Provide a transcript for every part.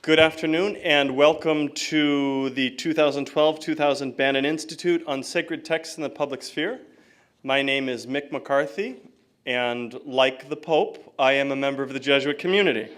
Good afternoon and welcome to the 2012-2000 Bannon Institute on Sacred Texts in the Public Sphere. My name is Mick McCarthy, and like the Pope, I am a member of the Jesuit community.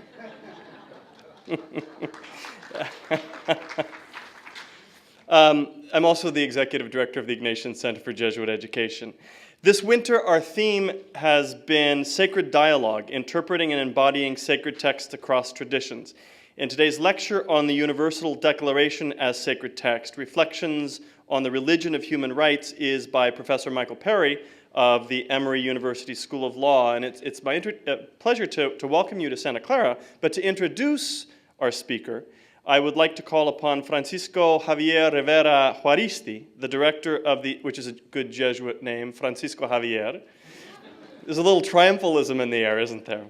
I'm also the Executive Director of the Ignatian Center for Jesuit Education. This winter, our theme has been Sacred Dialogue, Interpreting and Embodying Sacred Texts Across Traditions. In today's lecture on the Universal Declaration as Sacred Text, Reflections on the Religion of Human Rights is by Professor Michael Perry of the Emory University School of Law. And it's my pleasure to welcome you to Santa Clara, but to introduce our speaker, I would like to call upon Francisco Javier Rivera Juaristi, the director of the, which is a good Jesuit name, Francisco Javier. There's a little triumphalism in the air, isn't there?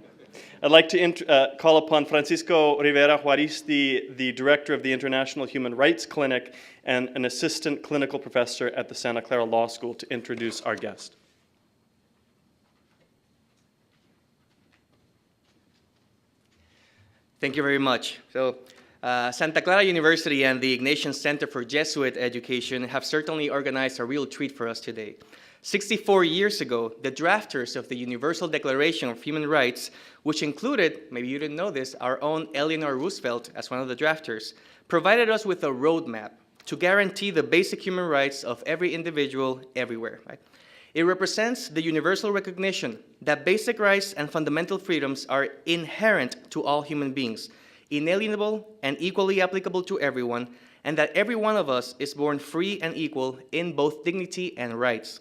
I'd like to call upon Francisco Rivera Juaristi, the director of the International Human Rights Clinic and an assistant clinical professor at the Santa Clara Law School, to introduce our guest. Thank you very much. Santa Clara University and the Ignatian Center for Jesuit Education have certainly organized a real treat for us today. 64 years ago, the drafters of the Universal Declaration of Human Rights, which included, maybe you didn't know this, our own Eleanor Roosevelt as one of the drafters, provided us with a roadmap to guarantee the basic human rights of every individual everywhere. Right? It represents the universal recognition that basic rights and fundamental freedoms are inherent to all human beings, inalienable and equally applicable to everyone, and that every one of us is born free and equal in both dignity and rights.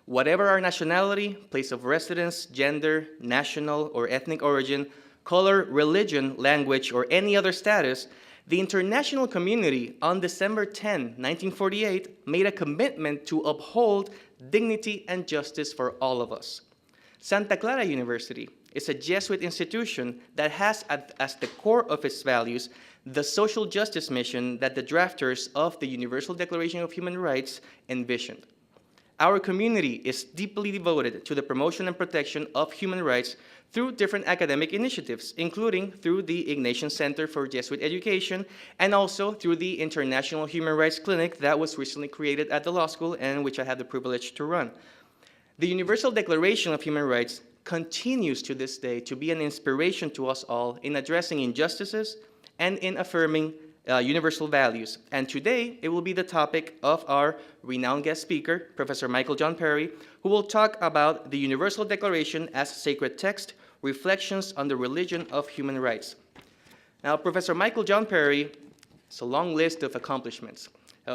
Whatever our nationality, place of residence, gender, national or ethnic origin, color, religion, language, or any other status, the international community on December 10, 1948, made a commitment to uphold dignity and justice for all of us. Santa Clara University is a Jesuit institution that has as the core of its values the social justice mission that the drafters of the Universal Declaration of Human Rights envisioned. Our community is deeply devoted to the promotion and protection of human rights through different academic initiatives, including through the Ignatian Center for Jesuit Education and also through the International Human Rights Clinic that was recently created at the law school and which I had the privilege to run. The Universal Declaration of Human Rights continues to this day to be an inspiration to us all in addressing injustices and in affirming universal values. And today, it will be the topic of our renowned guest speaker, Professor Michael John Perry, who will talk about the Universal Declaration as Sacred Text, Reflections on the Religion of Human Rights. Now, Professor Michael John Perry, it's a long list of accomplishments.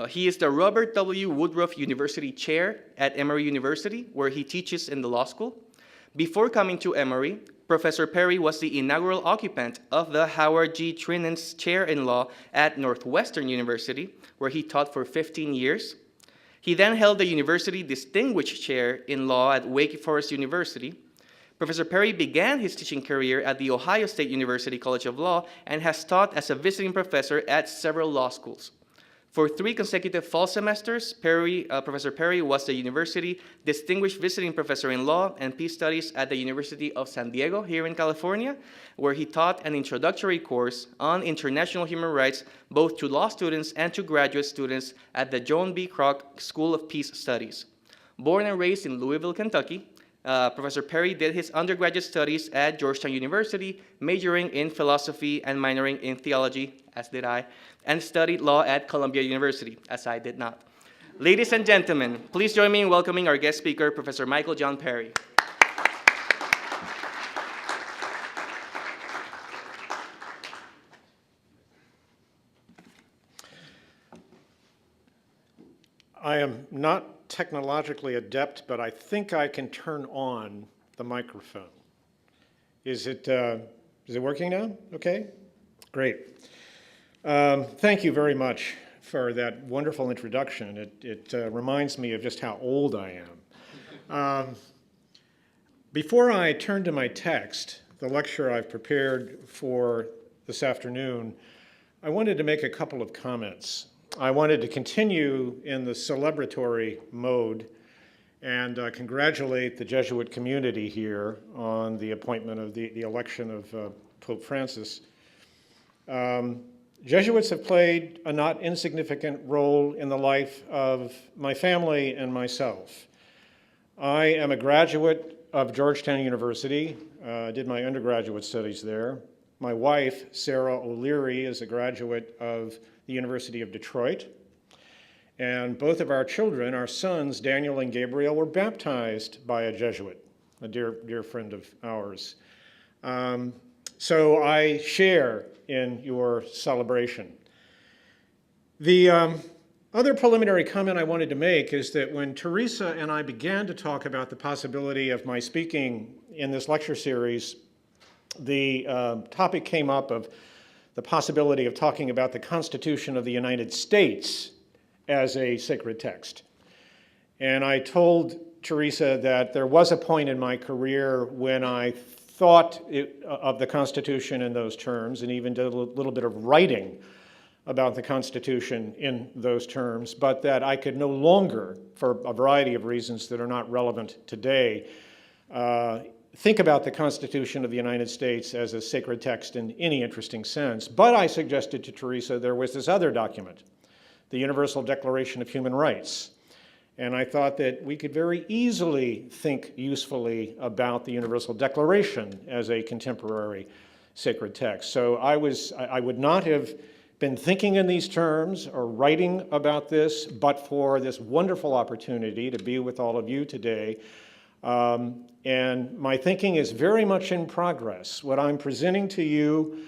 He is the Robert W. Woodruff University Chair at Emory University, where he teaches in the law school. Before coming to Emory, Professor Perry was the inaugural occupant of the Howard G. Trinan's Chair in Law at Northwestern University, where he taught for 15 years. He then held the University Distinguished Chair in Law at Wake Forest University. Professor Perry began his teaching career at the Ohio State University College of Law and has taught as a visiting professor at several law schools. For 3 consecutive fall semesters, Professor Perry was the University Distinguished Visiting Professor in Law and Peace Studies at the University of San Diego here in California, where he taught an introductory course on international human rights both to law students and to graduate students at the Joan B. Kroc School of Peace Studies. Born and raised in Louisville, Kentucky, Professor Perry did his undergraduate studies at Georgetown University, majoring in philosophy and minoring in theology, as did I, and studied law at Columbia University, as I did not. Ladies and gentlemen, please join me in welcoming our guest speaker, Professor Michael John Perry. I am not technologically adept, but I think I can turn on the microphone. Is it working now? Okay, great. Thank you very much for that wonderful introduction. It reminds me of just how old I am. Before I turn to my text, the lecture I've prepared for this afternoon, I wanted to make a couple of comments. I wanted to continue in the celebratory mode and congratulate the Jesuit community here on the appointment of the election of Pope Francis. Jesuits have played a not insignificant role in the life of my family and myself. I am a graduate of Georgetown University, did my undergraduate studies there. My wife, Sarah O'Leary, is a graduate of the University of Detroit. And both of our children, our sons, Daniel and Gabriel, were baptized by a Jesuit, a dear friend of ours. So I share in your celebration. The other preliminary comment I wanted to make is that when Teresa and I began to talk about the possibility of my speaking in this lecture series, the topic came up of the possibility of talking about the Constitution of the United States as a sacred text. And I told Teresa that there was a point in my career when I thought of the Constitution in those terms and even did a little bit of writing about the Constitution in those terms, but that I could no longer, for a variety of reasons that are not relevant today, think about the Constitution of the United States as a sacred text in any interesting sense. But I suggested to Teresa there was this other document, the Universal Declaration of Human Rights. And I thought that we could very easily think usefully about the Universal Declaration as a contemporary sacred text. So I would not have been thinking in these terms or writing about this, but for this wonderful opportunity to be with all of you today. And my thinking is very much in progress. What I'm presenting to you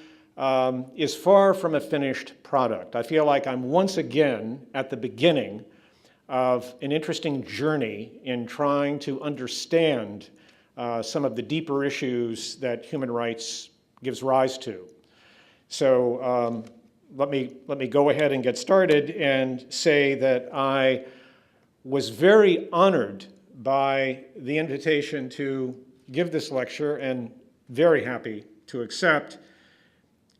is far from a finished product. I feel like I'm once again at the beginning of an interesting journey in trying to understand some of the deeper issues that human rights gives rise to. So let me go ahead and get started and say that I was very honored by the invitation to give this lecture and very happy to accept.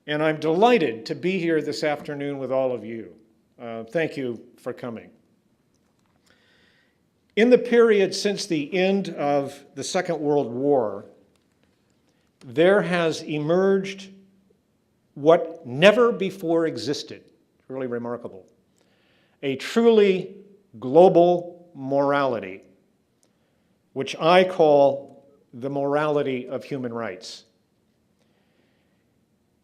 And I'm delighted to be here this afternoon with all of you. Thank you for coming. In the period since the end of the Second World War, there has emerged what never before existed, really remarkable, a truly global morality, which I call the morality of human rights.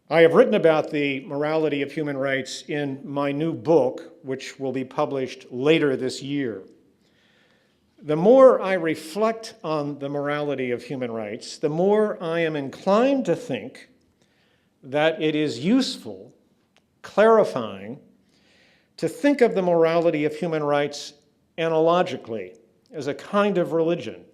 I have written about the morality of human rights in my new book, which will be published later this year. The more I reflect on the morality of human rights, the more I am inclined to think that it is useful, clarifying, to think of the morality of human rights analogically as a kind of religion,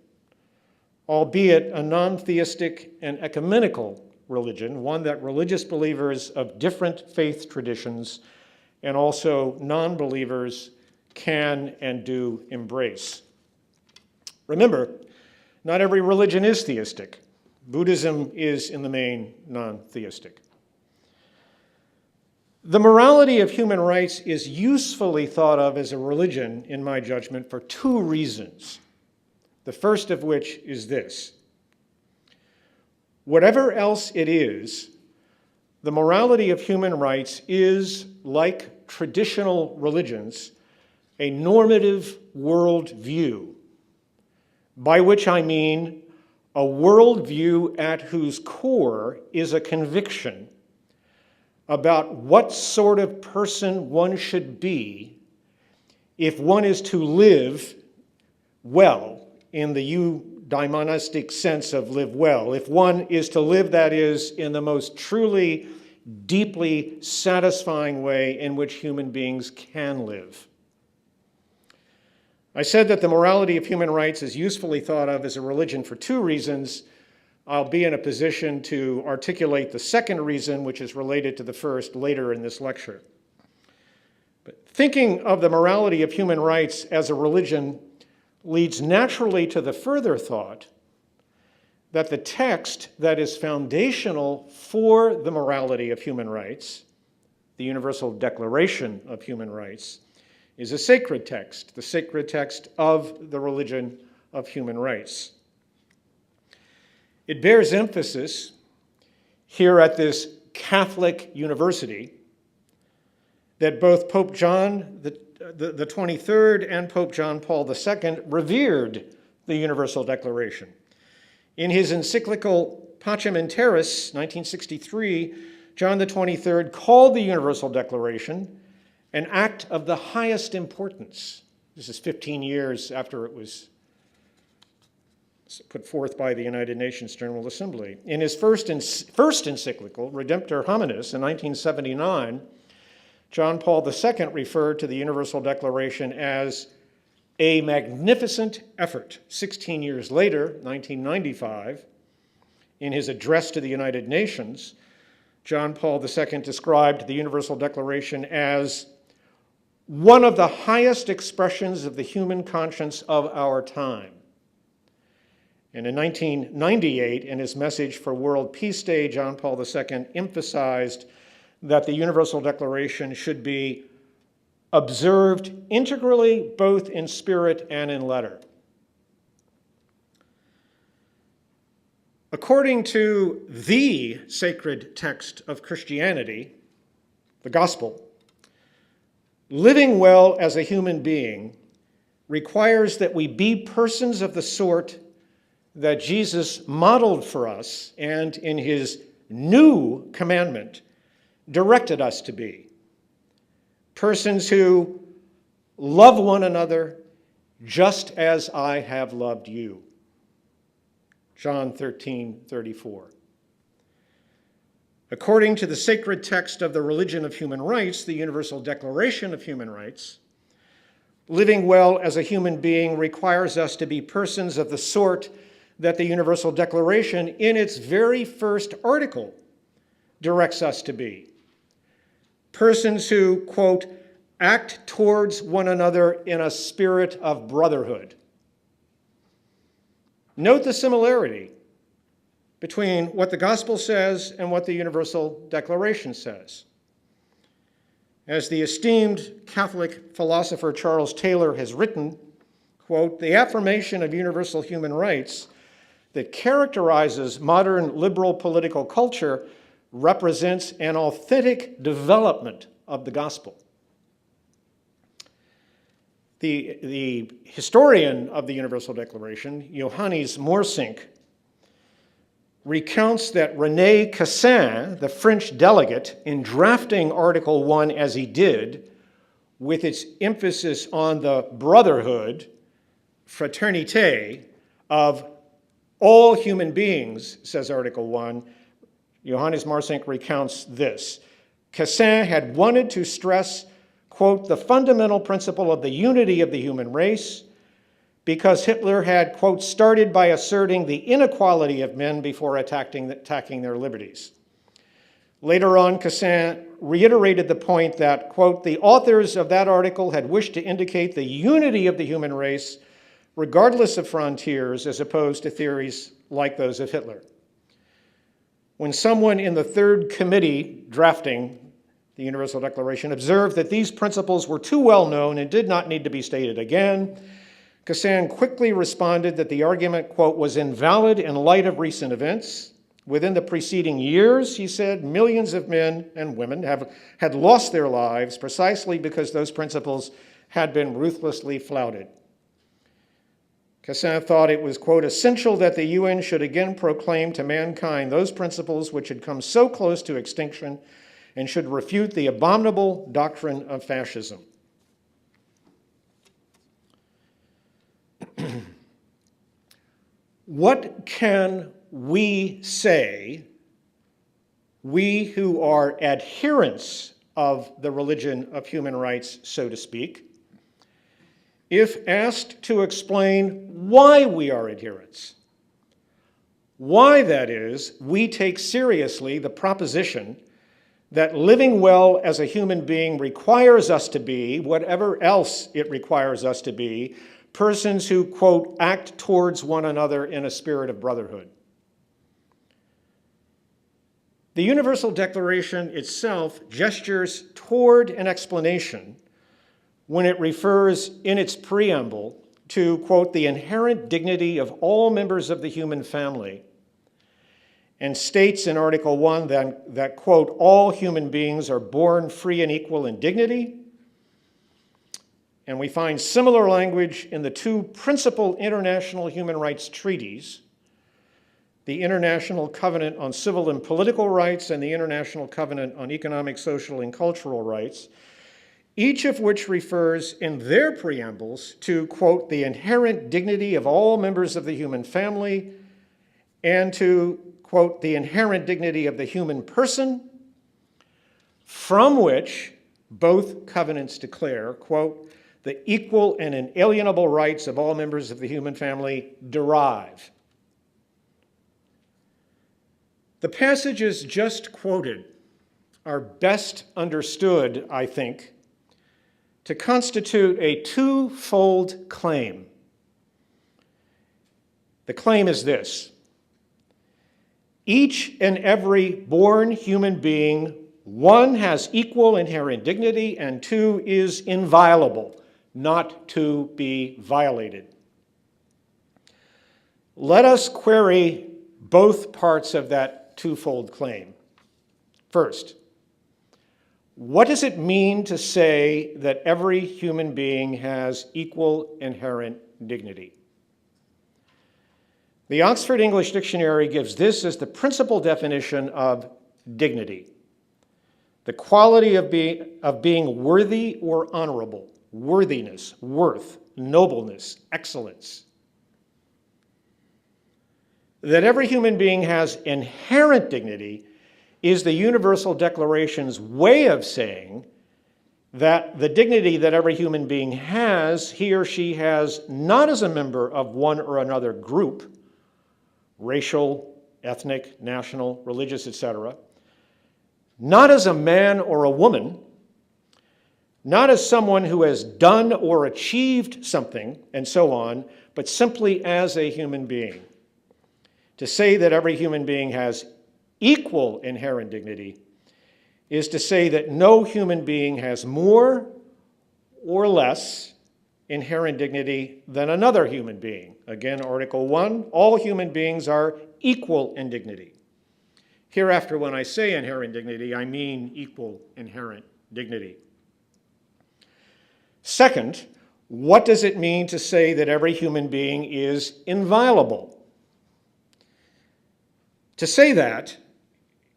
albeit a non-theistic and ecumenical religion, one that religious believers of different faith traditions and also non-believers can and do embrace. Remember, not every religion is theistic. Buddhism is, in the main, non-theistic. The morality of human rights is usefully thought of as a religion, in my judgment, for two reasons. The first of which is this. Whatever else it is, the morality of human rights is, like traditional religions, a normative worldview, by which I mean a worldview at whose core is a conviction about what sort of person one should be if one is to live well, in the eudaimonistic sense of live well, if one is to live, that is, in the most truly, deeply satisfying way in which human beings can live. I said that the morality of human rights is usefully thought of as a religion for two reasons. I'll be in a position to articulate the second reason, which is related to the first, later in this lecture. But thinking of the morality of human rights as a religion leads naturally to the further thought that the text that is foundational for the morality of human rights, the Universal Declaration of Human Rights, is a sacred text, the sacred text of the religion of human rights. It bears emphasis here at this Catholic university that both Pope John the 23rd and Pope John Paul II revered the Universal Declaration. In his encyclical Pacem in Terris, 1963, John the 23rd called the Universal Declaration an act of the highest importance. This is 15 years after it was put forth by the United Nations General Assembly. In his first encyclical, Redemptor Hominis, in 1979, John Paul II referred to the Universal Declaration as a magnificent effort. 16 years later, 1995, in his address to the United Nations, John Paul II described the Universal Declaration as one of the highest expressions of the human conscience of our time. And in 1998, in his message for World Peace Day, John Paul II emphasized that the Universal Declaration should be observed integrally, both in spirit and in letter. According to the sacred text of Christianity, the Gospel, living well as a human being requires that we be persons of the sort that Jesus modeled for us and in his new commandment directed us to be. Persons who love one another just as I have loved you. John 13:34. According to the sacred text of the Religion of Human Rights, the Universal Declaration of Human Rights, living well as a human being requires us to be persons of the sort that the Universal Declaration, in its very first article, directs us to be. Persons who, quote, act towards one another in a spirit of brotherhood. Note the similarity between what the Gospel says and what the Universal Declaration says. As the esteemed Catholic philosopher Charles Taylor has written, quote, the affirmation of universal human rights that characterizes modern liberal political culture represents an authentic development of the gospel. The historian of the Universal Declaration, Johannes Morsink, recounts that René Cassin, the French delegate, in drafting Article 1 as he did, with its emphasis on the brotherhood, fraternité, of all human beings, says Article 1, Johannes Morsink recounts this. Cassin had wanted to stress, quote, the fundamental principle of the unity of the human race, because Hitler had, quote, started by asserting the inequality of men before attacking their liberties. Later on, Cassin reiterated the point that, quote, the authors of that article had wished to indicate the unity of the human race, regardless of frontiers, as opposed to theories like those of Hitler. When someone in the third committee drafting the Universal Declaration observed that these principles were too well known and did not need to be stated again, Cassin quickly responded that the argument, quote, was invalid in light of recent events. Within the preceding years, he said, millions of men and women had lost their lives precisely because those principles had been ruthlessly flouted. Cassin thought it was, quote, essential that the UN should again proclaim to mankind those principles which had come so close to extinction and should refute the abominable doctrine of fascism. What can we say, we who are adherents of the religion of human rights, so to speak, if asked to explain why we are adherents? Why, that is, we take seriously the proposition that living well as a human being requires us to be, whatever else it requires us to be, persons who, quote, act towards one another in a spirit of brotherhood. The Universal Declaration itself gestures toward an explanation when it refers in its preamble to, quote, the inherent dignity of all members of the human family and states in Article 1 that, quote, all human beings are born free and equal in dignity. And we find similar language in the two principal international human rights treaties, the International Covenant on Civil and Political Rights and the International Covenant on Economic, Social, and Cultural Rights, each of which refers in their preambles to, quote, the inherent dignity of all members of the human family and to, quote, the inherent dignity of the human person, from which both covenants declare, quote, the equal and inalienable rights of all members of the human family derive. The passages just quoted are best understood, I think, to constitute a twofold claim. The claim is this: each and every born human being, one, has equal inherent dignity, and two, is inviolable, not to be violated. Let us query both parts of that twofold claim. First, what does it mean to say that every human being has equal inherent dignity? The Oxford English Dictionary gives this as the principal definition of dignity: the quality of being worthy or honorable, worthiness, worth, nobleness, excellence. That every human being has inherent dignity is the Universal Declaration's way of saying that the dignity that every human being has, he or she has not as a member of one or another group, racial, ethnic, national, religious, etc., not as a man or a woman, not as someone who has done or achieved something, and so on, but simply as a human being. To say that every human being has equal inherent dignity is to say that no human being has more or less inherent dignity than another human being. Again, Article 1, all human beings are equal in dignity. Hereafter, when I say inherent dignity, I mean equal inherent dignity. Second, what does it mean to say that every human being is inviolable? To say that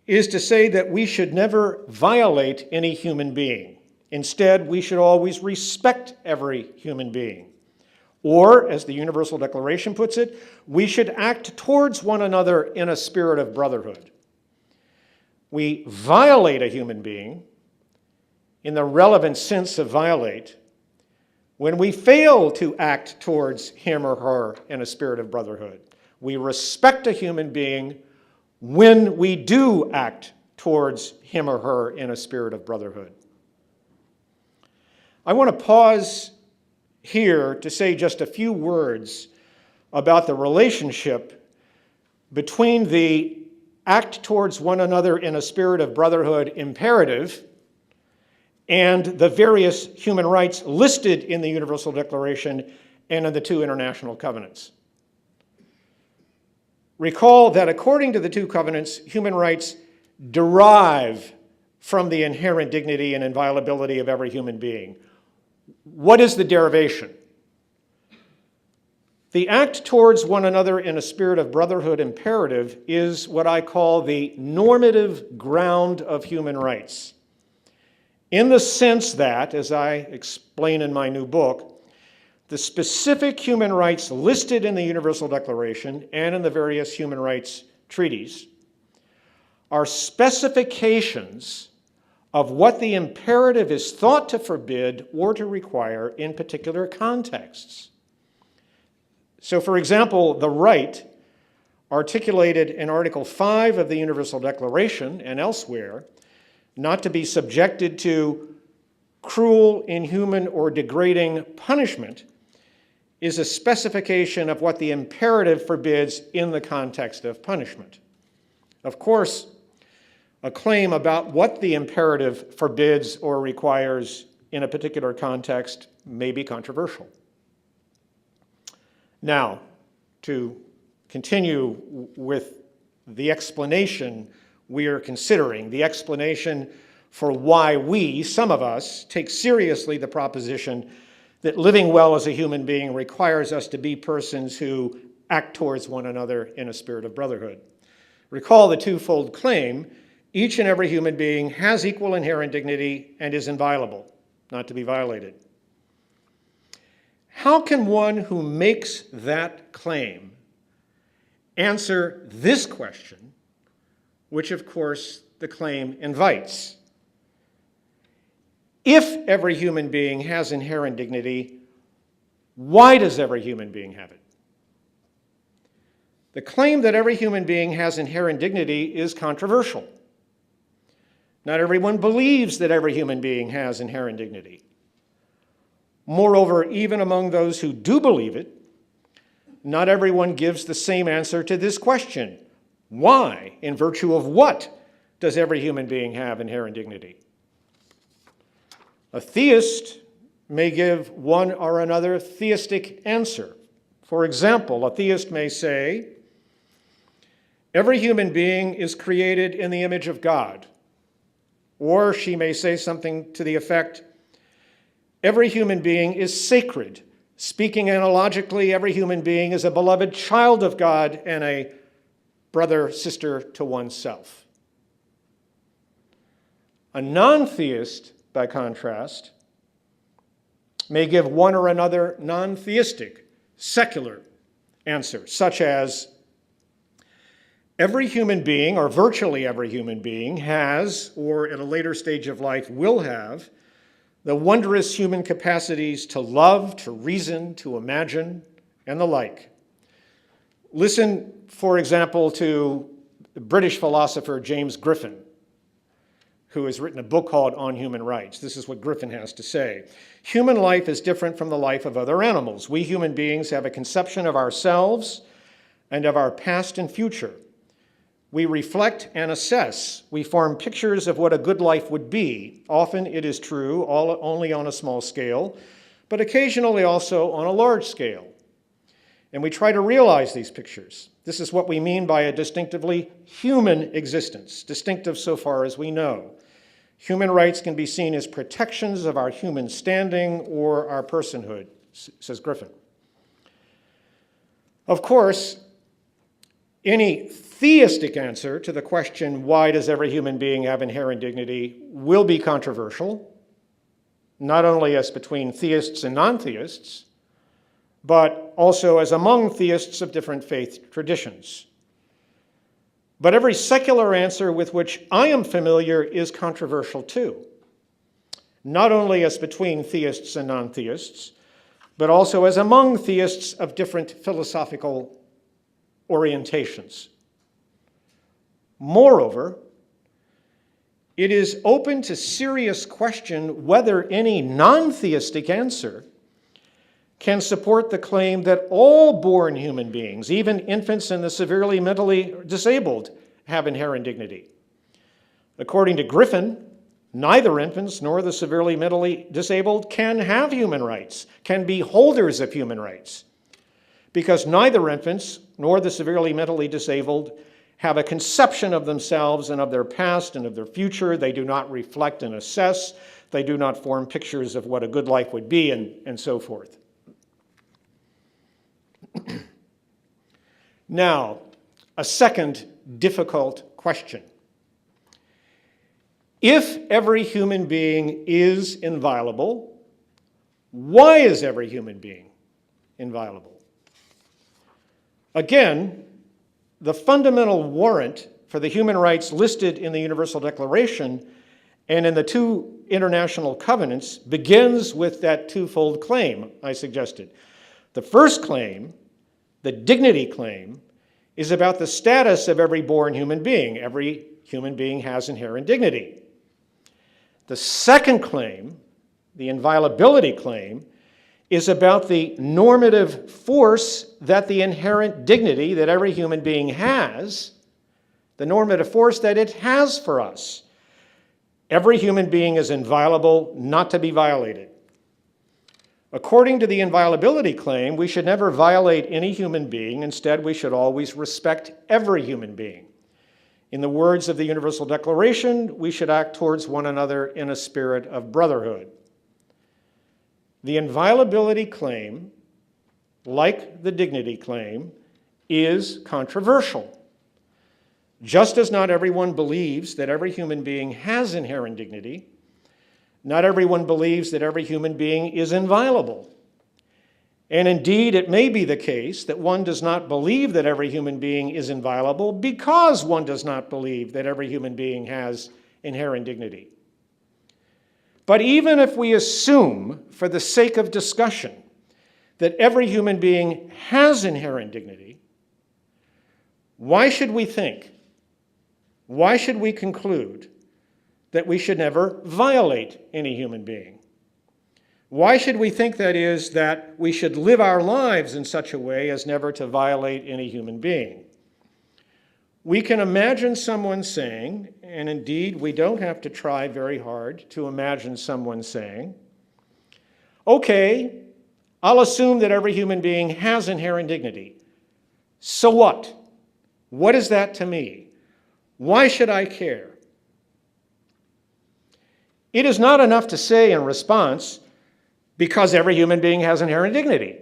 is to say that we should never violate any human being. Instead, we should always respect every human being. Or, as the Universal Declaration puts it, we should act towards one another in a spirit of brotherhood. We violate a human being, in the relevant sense of violate, when we fail to act towards him or her in a spirit of brotherhood. We respect a human being when we do act towards him or her in a spirit of brotherhood. I want to pause here to say just a few words about the relationship between the act towards one another in a spirit of brotherhood imperative and the various human rights listed in the Universal Declaration and in the two international covenants. Recall that according to the two covenants, human rights derive from the inherent dignity and inviolability of every human being. What is the derivation? The act towards one another in a spirit of brotherhood imperative is what I call the normative ground of human rights, in the sense that, as I explain in my new book, the specific human rights listed in the Universal Declaration and in the various human rights treaties are specifications of what the imperative is thought to forbid or to require in particular contexts. So, for example, the right articulated in Article 5 of the Universal Declaration and elsewhere not to be subjected to cruel, inhuman, or degrading punishment is a specification of what the imperative forbids in the context of punishment. Of course, a claim about what the imperative forbids or requires in a particular context may be controversial. Now, to continue with the explanation we are considering, the explanation for why we, some of us, take seriously the proposition that living well as a human being requires us to be persons who act towards one another in a spirit of brotherhood. Recall the twofold claim: each and every human being has equal inherent dignity and is inviolable, not to be violated. How can one who makes that claim answer this question, which of course the claim invites? If every human being has inherent dignity, why does every human being have it? The claim that every human being has inherent dignity is controversial. Not everyone believes that every human being has inherent dignity. Moreover, even among those who do believe it, not everyone gives the same answer to this question: why, in virtue of what, does every human being have inherent dignity? A theist may give one or another theistic answer. For example, a theist may say, every human being is created in the image of God. Or she may say something to the effect, every human being is sacred. Speaking analogically, every human being is a beloved child of God and a brother, sister to oneself. A non-theist, by contrast, may give one or another non-theistic, secular answer, such as, every human being, or virtually every human being, has, or at a later stage of life will have, the wondrous human capacities to love, to reason, to imagine, and the like. Listen, for example, to the British philosopher James Griffin, who has written a book called On Human Rights. This is what Griffin has to say. Human life is different from the life of other animals. We human beings have a conception of ourselves and of our past and future. We reflect and assess. We form pictures of what a good life would be. Often, it is true, only on a small scale, but occasionally also on a large scale. And we try to realize these pictures. This is what we mean by a distinctively human existence, distinctive so far as we know. Human rights can be seen as protections of our human standing or our personhood, says Griffin. Of course, any theistic answer to the question, why does every human being have inherent dignity, will be controversial, not only as between theists and non-theists, but also as among theists of different faith traditions. But every secular answer with which I am familiar is controversial too, not only as between theists and non-theists, but also as among theists of different philosophical orientations. Moreover, it is open to serious question whether any non-theistic answer can support the claim that all born human beings, even infants and the severely mentally disabled, have inherent dignity. According to Griffin, neither infants nor the severely mentally disabled can have human rights, can be holders of human rights, because neither infants nor the severely mentally disabled have a conception of themselves and of their past and of their future. They do not reflect and assess. They do not form pictures of what a good life would be, and so forth. Now, a second difficult question. If every human being is inviolable, why is every human being inviolable? Again, the fundamental warrant for the human rights listed in the Universal Declaration and in the two international covenants begins with that twofold claim I suggested. The first claim, the dignity claim, is about the status of every born human being. Every human being has inherent dignity. The second claim, the inviolability claim, is about the normative force that the inherent dignity that every human being has, the normative force that it has for us. Every human being is inviolable, not to be violated. According to the inviolability claim, we should never violate any human being. Instead, we should always respect every human being. In the words of the Universal Declaration, we should act towards one another in a spirit of brotherhood. The inviolability claim, like the dignity claim, is controversial. Just as not everyone believes that every human being has inherent dignity, not everyone believes that every human being is inviolable. And indeed, it may be the case that one does not believe that every human being is inviolable because one does not believe that every human being has inherent dignity. But even if we assume, for the sake of discussion, that every human being has inherent dignity, why should we think, why should we conclude that we should never violate any human being? Why should we think, that is, that we should live our lives in such a way as never to violate any human being? We can imagine someone saying, and indeed we don't have to try very hard to imagine someone saying, okay, I'll assume that every human being has inherent dignity. So what? What is that to me? Why should I care? It is not enough to say in response, because every human being has inherent dignity.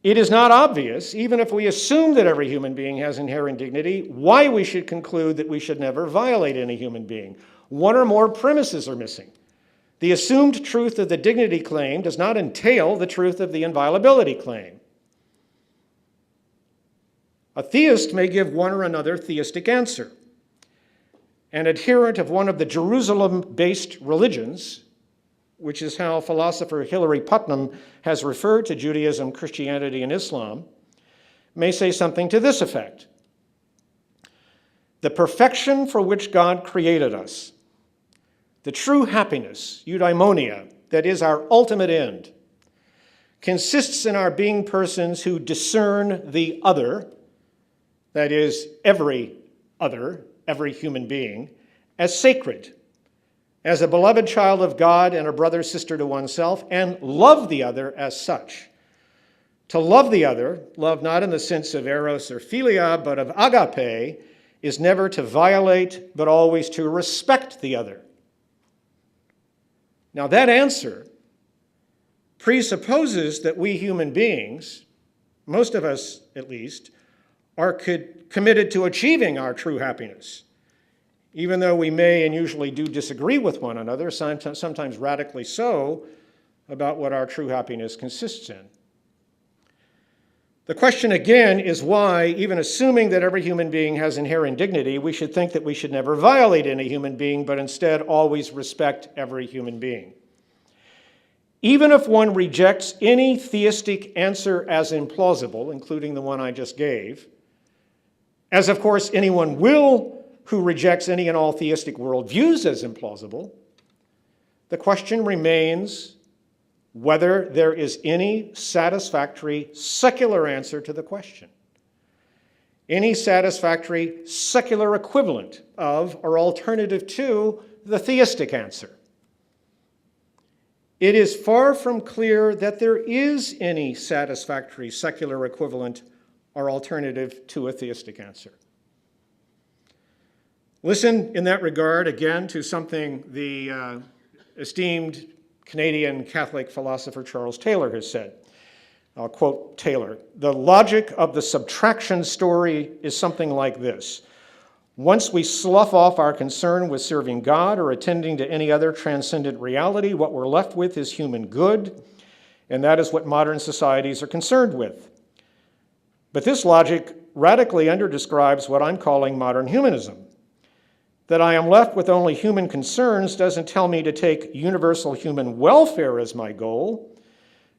It is not obvious, even if we assume that every human being has inherent dignity, why we should conclude that we should never violate any human being. One or more premises are missing. The assumed truth of the dignity claim does not entail the truth of the inviolability claim. A theist may give one or another theistic answer. An adherent of one of the Jerusalem-based religions, which is how philosopher Hilary Putnam has referred to Judaism, Christianity, and Islam, may say something to this effect. The perfection for which God created us, the true happiness, eudaimonia, that is our ultimate end, consists in our being persons who discern the other, that is, every other, every human being, as sacred, as a beloved child of God and a brother, sister to oneself, and love the other as such. To love the other, love not in the sense of eros or philia, but of agape, is never to violate, but always to respect the other. Now that answer presupposes that we human beings, most of us at least, are committed to achieving our true happiness. Even though we may and usually do disagree with one another, sometimes radically so, about what our true happiness consists in. The question again is why, even assuming that every human being has inherent dignity, we should think that we should never violate any human being, but instead always respect every human being. Even if one rejects any theistic answer as implausible, including the one I just gave, as of course anyone will who rejects any and all theistic worldviews as implausible, the question remains whether there is any satisfactory secular answer to the question. Any satisfactory secular equivalent of or alternative to the theistic answer. It is far from clear that there is any satisfactory secular equivalent or alternative to a theistic answer. Listen in that regard again to something the esteemed Canadian Catholic philosopher Charles Taylor has said. I'll quote Taylor. The logic of the subtraction story is something like this. Once we slough off our concern with serving God or attending to any other transcendent reality, what we're left with is human good, and that is what modern societies are concerned with. But this logic radically underdescribes what I'm calling modern humanism. That I am left with only human concerns doesn't tell me to take universal human welfare as my goal,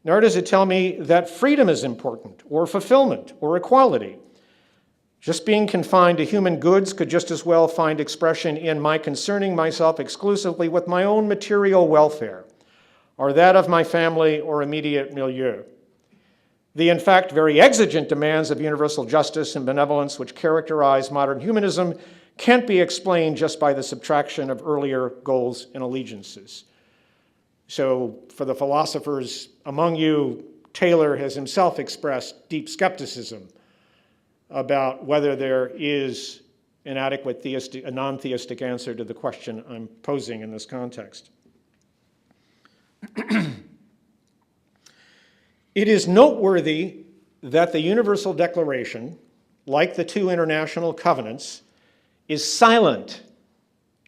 nor does it tell me that freedom is important, or fulfillment, or equality. Just being confined to human goods could just as well find expression in my concerning myself exclusively with my own material welfare, or that of my family or immediate milieu. The, in fact, very exigent demands of universal justice and benevolence which characterize modern humanism can't be explained just by the subtraction of earlier goals and allegiances. So for the philosophers among you, Taylor has himself expressed deep skepticism about whether there is an adequate non-theistic answer to the question I'm posing in this context. It is noteworthy that the Universal Declaration, like the two international covenants, is silent.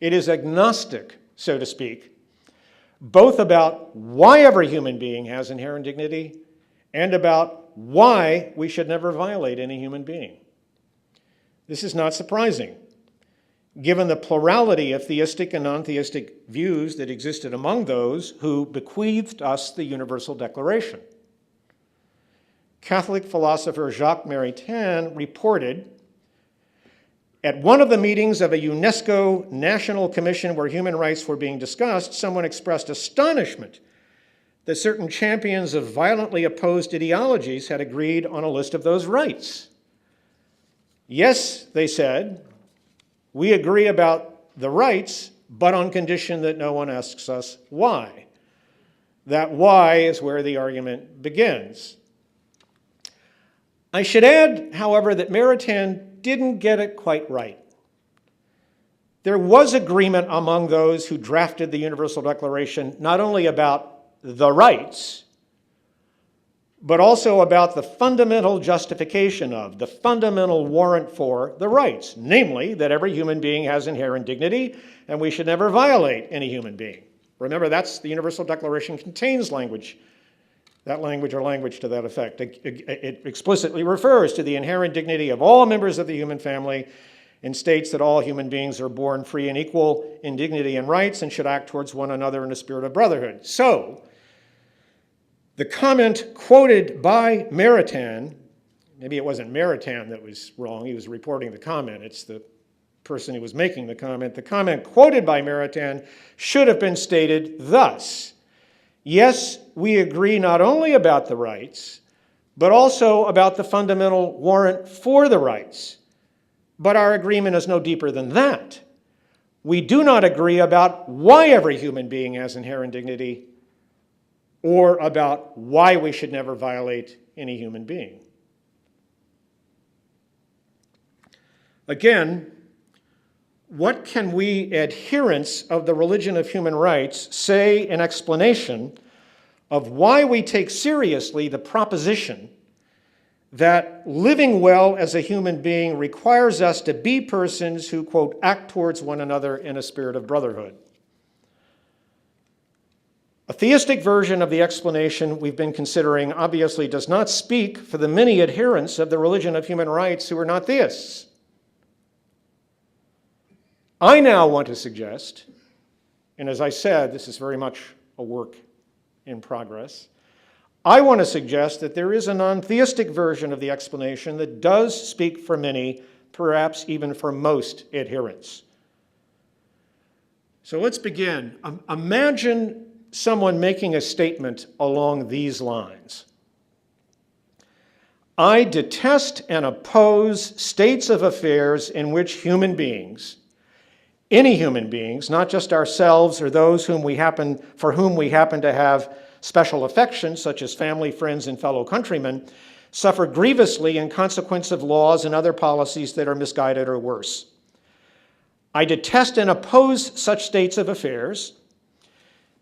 It is agnostic, so to speak, both about why every human being has inherent dignity and about why we should never violate any human being. This is not surprising, given the plurality of theistic and non-theistic views that existed among those who bequeathed us the Universal Declaration. Catholic philosopher Jacques Maritain reported, at one of the meetings of a UNESCO National Commission where human rights were being discussed, someone expressed astonishment that certain champions of violently opposed ideologies had agreed on a list of those rights. Yes, they said, we agree about the rights, but on condition that no one asks us why. That why is where the argument begins. I should add, however, that Maritain didn't get it quite right. There was agreement among those who drafted the Universal Declaration not only about the rights, but also about the fundamental justification of, the fundamental warrant for the rights, namely that every human being has inherent dignity and we should never violate any human being. Remember, that's the Universal Declaration contains language, that language or language to that effect. It explicitly refers to the inherent dignity of all members of the human family and states that all human beings are born free and equal in dignity and rights and should act towards one another in a spirit of brotherhood. So, the comment quoted by Maritain, maybe it wasn't Maritain that was wrong, he was reporting the comment, it's the person who was making the comment quoted by Maritain should have been stated thus: yes, we agree not only about the rights, but also about the fundamental warrant for the rights. But our agreement is no deeper than that. We do not agree about why every human being has inherent dignity or about why we should never violate any human being. Again, what can we adherents of the religion of human rights say in explanation of why we take seriously the proposition that living well as a human being requires us to be persons who, quote, act towards one another in a spirit of brotherhood? A theistic version of the explanation we've been considering obviously does not speak for the many adherents of the religion of human rights who are not theists. I now want to suggest, and as I said, this is very much a work in progress, I want to suggest that there is a non-theistic version of the explanation that does speak for many, perhaps even for most adherents. So let's begin. Imagine someone making a statement along these lines. I detest and oppose states of affairs in which human beings, any human beings, not just ourselves or those for whom we happen to have special affection, such as family, friends, and fellow countrymen, suffer grievously in consequence of laws and other policies that are misguided or worse. I detest and oppose such states of affairs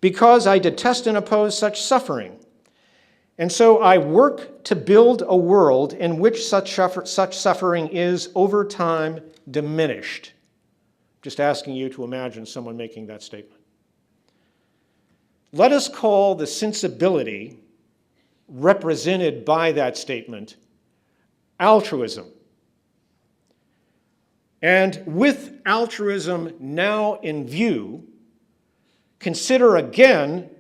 because I detest and oppose such suffering. And so I work to build a world in which such suffering is, over time, diminished. Just asking you to imagine someone making that statement. Let us call the sensibility represented by that statement altruism. And with altruism now in view, consider again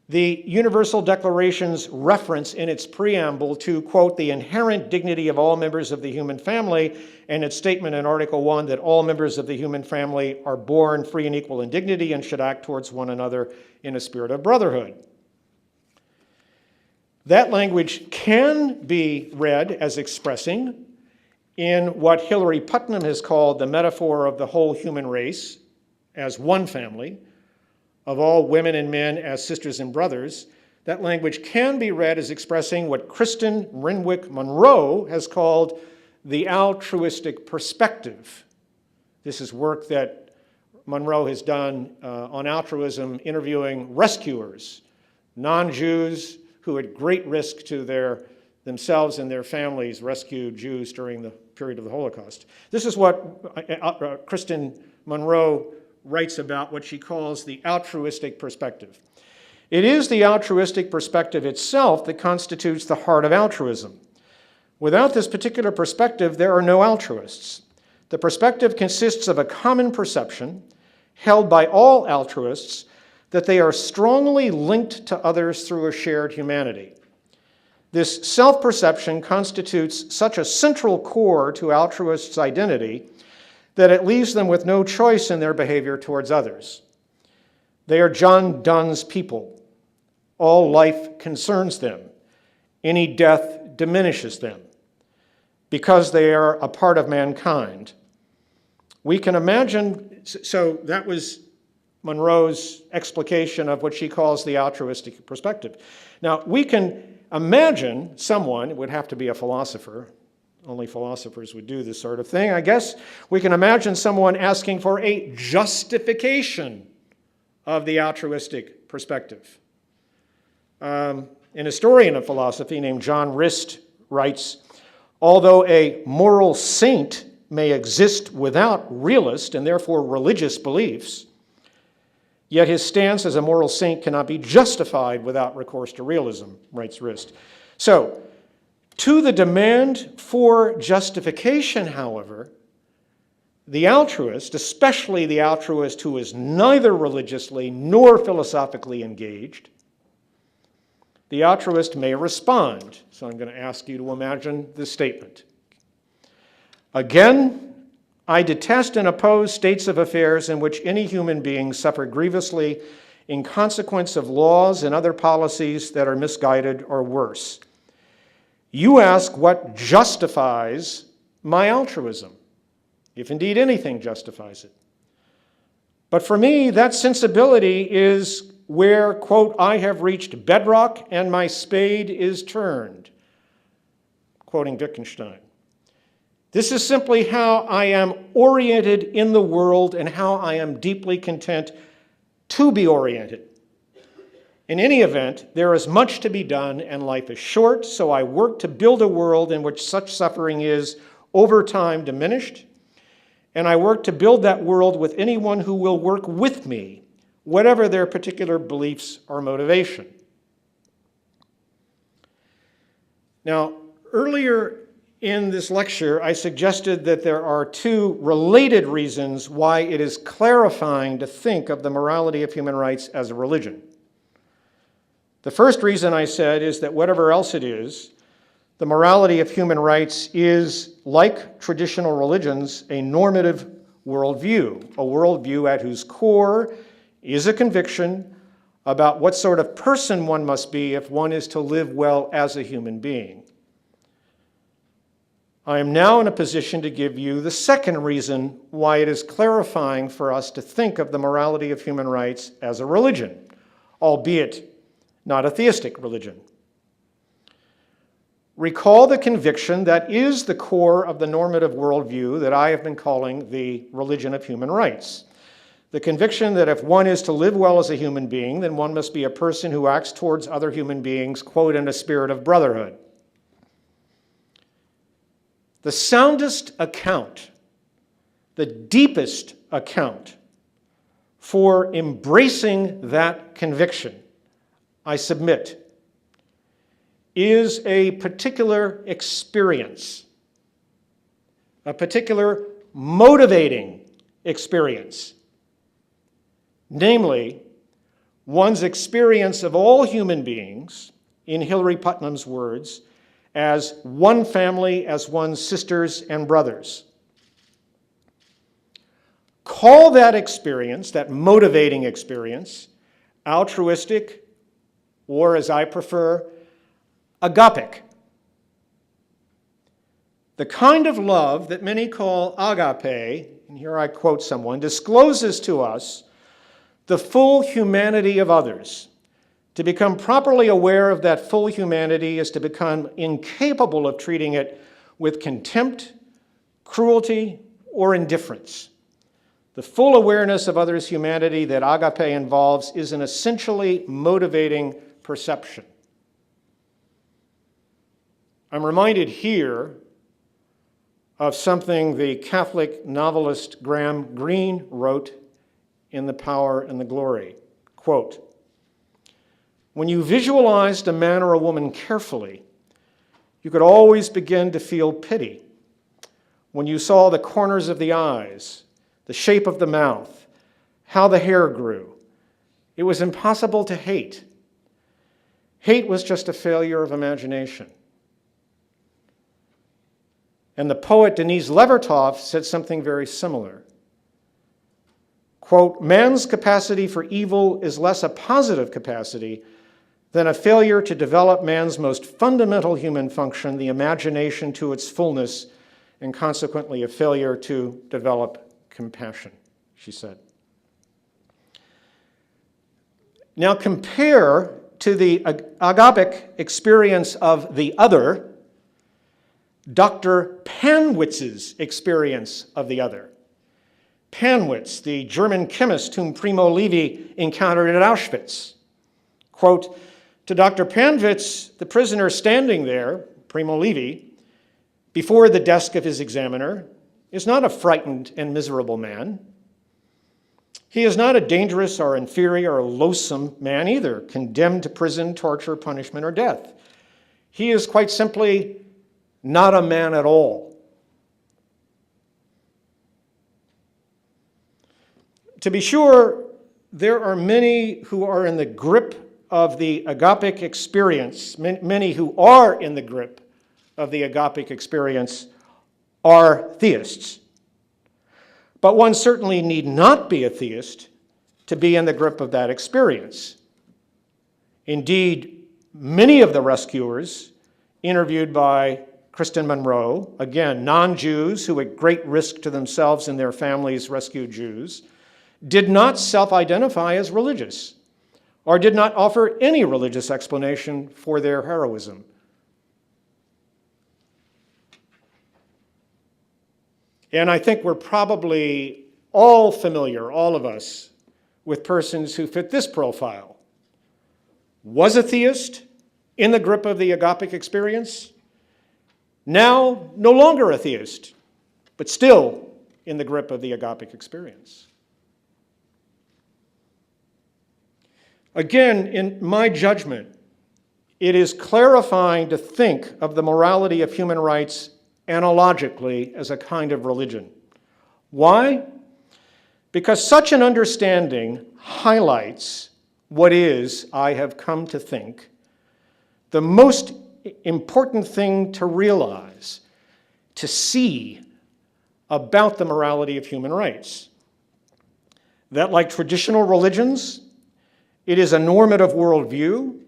the Universal Declaration's reference in its preamble to, quote, the inherent dignity of all members of the human family, and its statement in Article 1 that all members of the human family are born free and equal in dignity and should act towards one another in a spirit of brotherhood. That language can be read as expressing in what Hilary Putnam has called the metaphor of the whole human race as one family, of all women and men as sisters and brothers. That language can be read as expressing what Kristen Renwick Monroe has called the altruistic perspective This is work that Monroe has done on altruism, interviewing rescuers, non-Jews who at great risk to themselves and their families rescued Jews during the period of the Holocaust. This is what Kristen Monroe writes about what she calls the altruistic perspective. It is the altruistic perspective itself that constitutes the heart of altruism. Without this particular perspective, there are no altruists. The perspective consists of a common perception held by all altruists that they are strongly linked to others through a shared humanity. This self-perception constitutes such a central core to altruists' identity that it leaves them with no choice in their behavior towards others. They are John Donne's people. All life concerns them. Any death diminishes them because they are a part of mankind. We can imagine, so that was Monroe's explication of what she calls the altruistic perspective. Now, we can imagine someone, it would have to be a philosopher, only philosophers would do this sort of thing, I guess. We can imagine someone asking for a justification of the altruistic perspective. An historian of philosophy named John Rist writes, although a moral saint may exist without realist and therefore religious beliefs, yet his stance as a moral saint cannot be justified without recourse to realism, writes Rist. So, to the demand for justification, however, the altruist, especially the altruist who is neither religiously nor philosophically engaged, the altruist may respond. So I'm going to ask you to imagine this statement. Again, I detest and oppose states of affairs in which any human beings suffer grievously in consequence of laws and other policies that are misguided or worse. You ask what justifies my altruism, if indeed anything justifies it. But for me, that sensibility is where, quote, I have reached bedrock and my spade is turned, quoting Wittgenstein. This is simply how I am oriented in the world and how I am deeply content to be oriented. In any event, there is much to be done and life is short, so I work to build a world in which such suffering is, over time, diminished, and I work to build that world with anyone who will work with me, whatever their particular beliefs or motivation. Now, earlier in this lecture, I suggested that there are two related reasons why it is clarifying to think of the morality of human rights as a religion. The first reason I said is that whatever else it is, the morality of human rights is, like traditional religions, a normative worldview, a worldview at whose core is a conviction about what sort of person one must be if one is to live well as a human being. I am now in a position to give you the second reason why it is clarifying for us to think of the morality of human rights as a religion, albeit not a theistic religion. Recall the conviction that is the core of the normative worldview that I have been calling the religion of human rights. The conviction that if one is to live well as a human being, then one must be a person who acts towards other human beings, quote, in a spirit of brotherhood. The soundest account, the deepest account for embracing that conviction, I submit, is a particular experience, a particular motivating experience, namely, one's experience of all human beings, in Hilary Putnam's words, as one family, as one's sisters and brothers. Call that experience, that motivating experience, altruistic, or as I prefer, agapic. The kind of love that many call agape, and here I quote someone, discloses to us the full humanity of others. To become properly aware of that full humanity is to become incapable of treating it with contempt, cruelty, or indifference. The full awareness of others' humanity that agape involves is an essentially motivating perception. I'm reminded here of something the Catholic novelist Graham Greene wrote in The Power and the Glory. Quote, "When you visualized a man or a woman carefully, you could always begin to feel pity. When you saw the corners of the eyes, the shape of the mouth, how the hair grew, it was impossible to hate. Hate was just a failure of imagination." And the poet Denise Levertov said something very similar. Quote, "Man's capacity for evil is less a positive capacity than a failure to develop man's most fundamental human function, the imagination, to its fullness, and consequently a failure to develop compassion," she said. Now compare to the agapic experience of the other Dr. Panwitz's experience of the other. Panwitz, the German chemist whom Primo Levi encountered at Auschwitz. Quote, "To Dr. Panwitz, the prisoner standing there, Primo Levi, before the desk of his examiner, is not a frightened and miserable man. He is not a dangerous or inferior or loathsome man either, condemned to prison, torture, punishment, or death. He is quite simply not a man at all." To be sure, there are many who are in the grip of the agapic experience, many who are in the grip of the agapic experience are theists. But one certainly need not be a theist to be in the grip of that experience. Indeed, many of the rescuers interviewed by Kristen Monroe, again, non-Jews who at great risk to themselves and their families rescued Jews, did not self-identify as religious or did not offer any religious explanation for their heroism. And I think we're probably all familiar, all of us, with persons who fit this profile. Was a theist, in the grip of the agapic experience, now no longer a theist, but still in the grip of the agapic experience. Again, in my judgment, it is clarifying to think of the morality of human rights analogically as a kind of religion. Why? Because such an understanding highlights what is, I have come to think, the most important thing to realize, to see about the morality of human rights. That, like traditional religions, it is a normative worldview,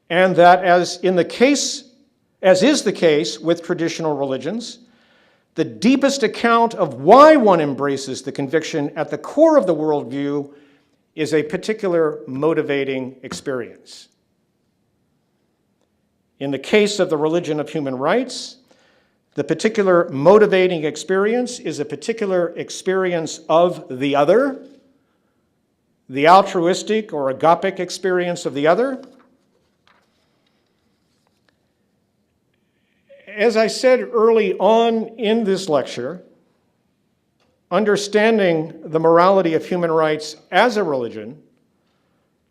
and that as is the case with traditional religions, the deepest account of why one embraces the conviction at the core of the worldview is a particular motivating experience. In the case of the religion of human rights, the particular motivating experience is a particular experience of the other, the altruistic or agapic experience of the other. As I said early on in this lecture, understanding the morality of human rights as a religion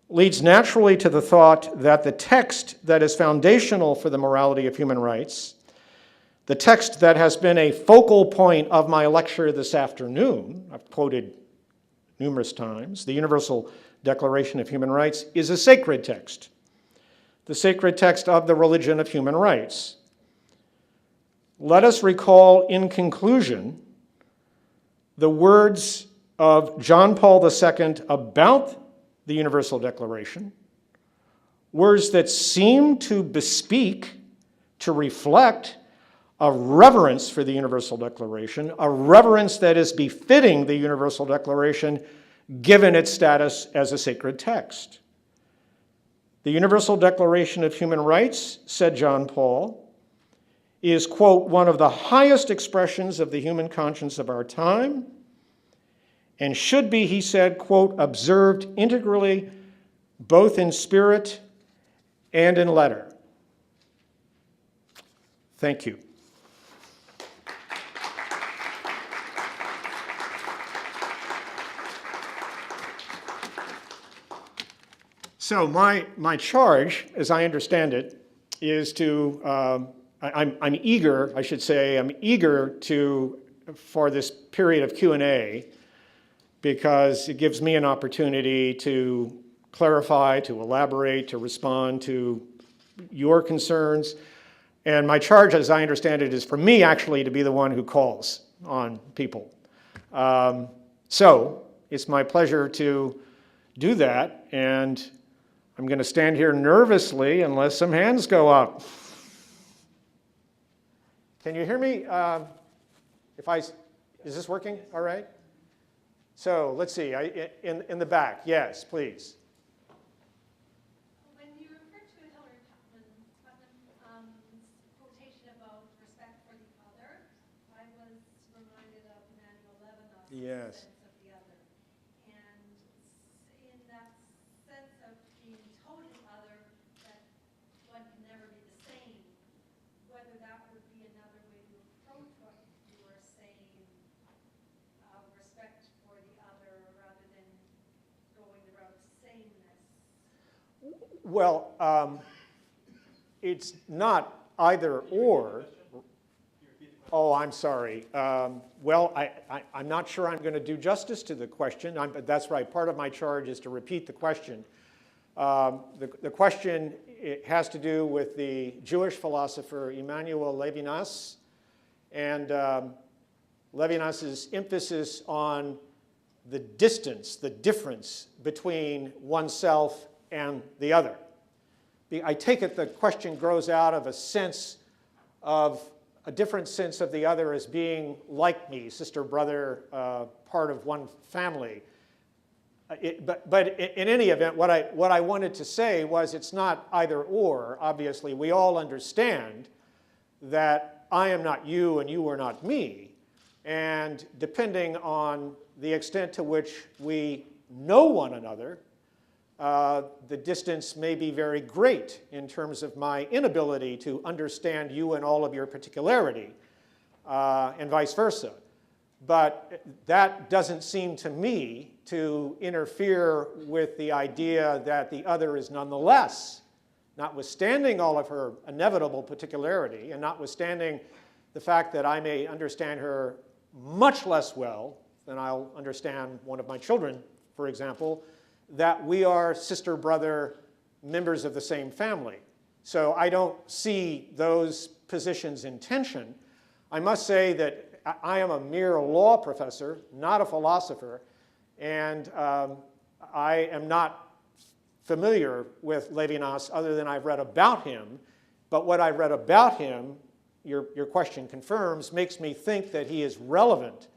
leads naturally to the thought that the text that is foundational for the morality of human rights, the text that has been a focal point of my lecture this afternoon, I've quoted numerous times, the Universal Declaration of Human Rights, is a sacred text, the sacred text of the religion of human rights. Let us recall in conclusion the words of John Paul II about the Universal Declaration, words that seem to bespeak, to reflect a reverence for the Universal Declaration, a reverence that is befitting the Universal Declaration given its status as a sacred text. The Universal Declaration of Human Rights, said John Paul, is, quote, one of the highest expressions of the human conscience of our time. and should be, he said, quote, observed integrally, both in spirit and in letter. Thank you. So my charge, as I understand it, is to, I'm eager, I should say, I'm eager to, for this period of Q&A, because it gives me an opportunity to clarify, to elaborate, to respond to your concerns. And my charge, as I understand it, is for me actually to be the one who calls on people. So it's my pleasure to do that, and I'm going to stand here nervously unless some hands go up. Can you hear me? Is this working? All right. So let's see. In the back, yes, please. When you refer to Hillary Putnam's quotation about respect for the other, I was reminded of Emmanuel Levinas's Yes. sense of the other. And in that sense of being totally other, that one can never be the same, whether that would be another way to approach what you were saying, respect for the other rather than going the route to sameness. Well, it's not either or. Oh, I'm sorry. Well, I'm not sure I'm going to do justice to the question. That's right. Part of my charge is to repeat the question. The question, it has to do with the Jewish philosopher Emmanuel Levinas, and Levinas's emphasis on the distance, the difference between oneself and the other. I take it the question grows out of a sense of a different sense of the other as being like me, sister, brother, part of one family. But in any event, what I wanted to say was it's not either or. Obviously, we all understand that I am not you and you are not me. And depending on the extent to which we know one another, the distance may be very great in terms of my inability to understand you and all of your particularity, and vice versa. But that doesn't seem to me to interfere with the idea that the other is nonetheless, notwithstanding all of her inevitable particularity, and notwithstanding the fact that I may understand her much less well than I'll understand one of my children, for example, that we are sister, brother, members of the same family. So I don't see those positions in tension. I must say that I am a mere law professor, not a philosopher, and I am not familiar with Levinas other than I've read about him. But what I've read about him, your question confirms, makes me think that he is relevant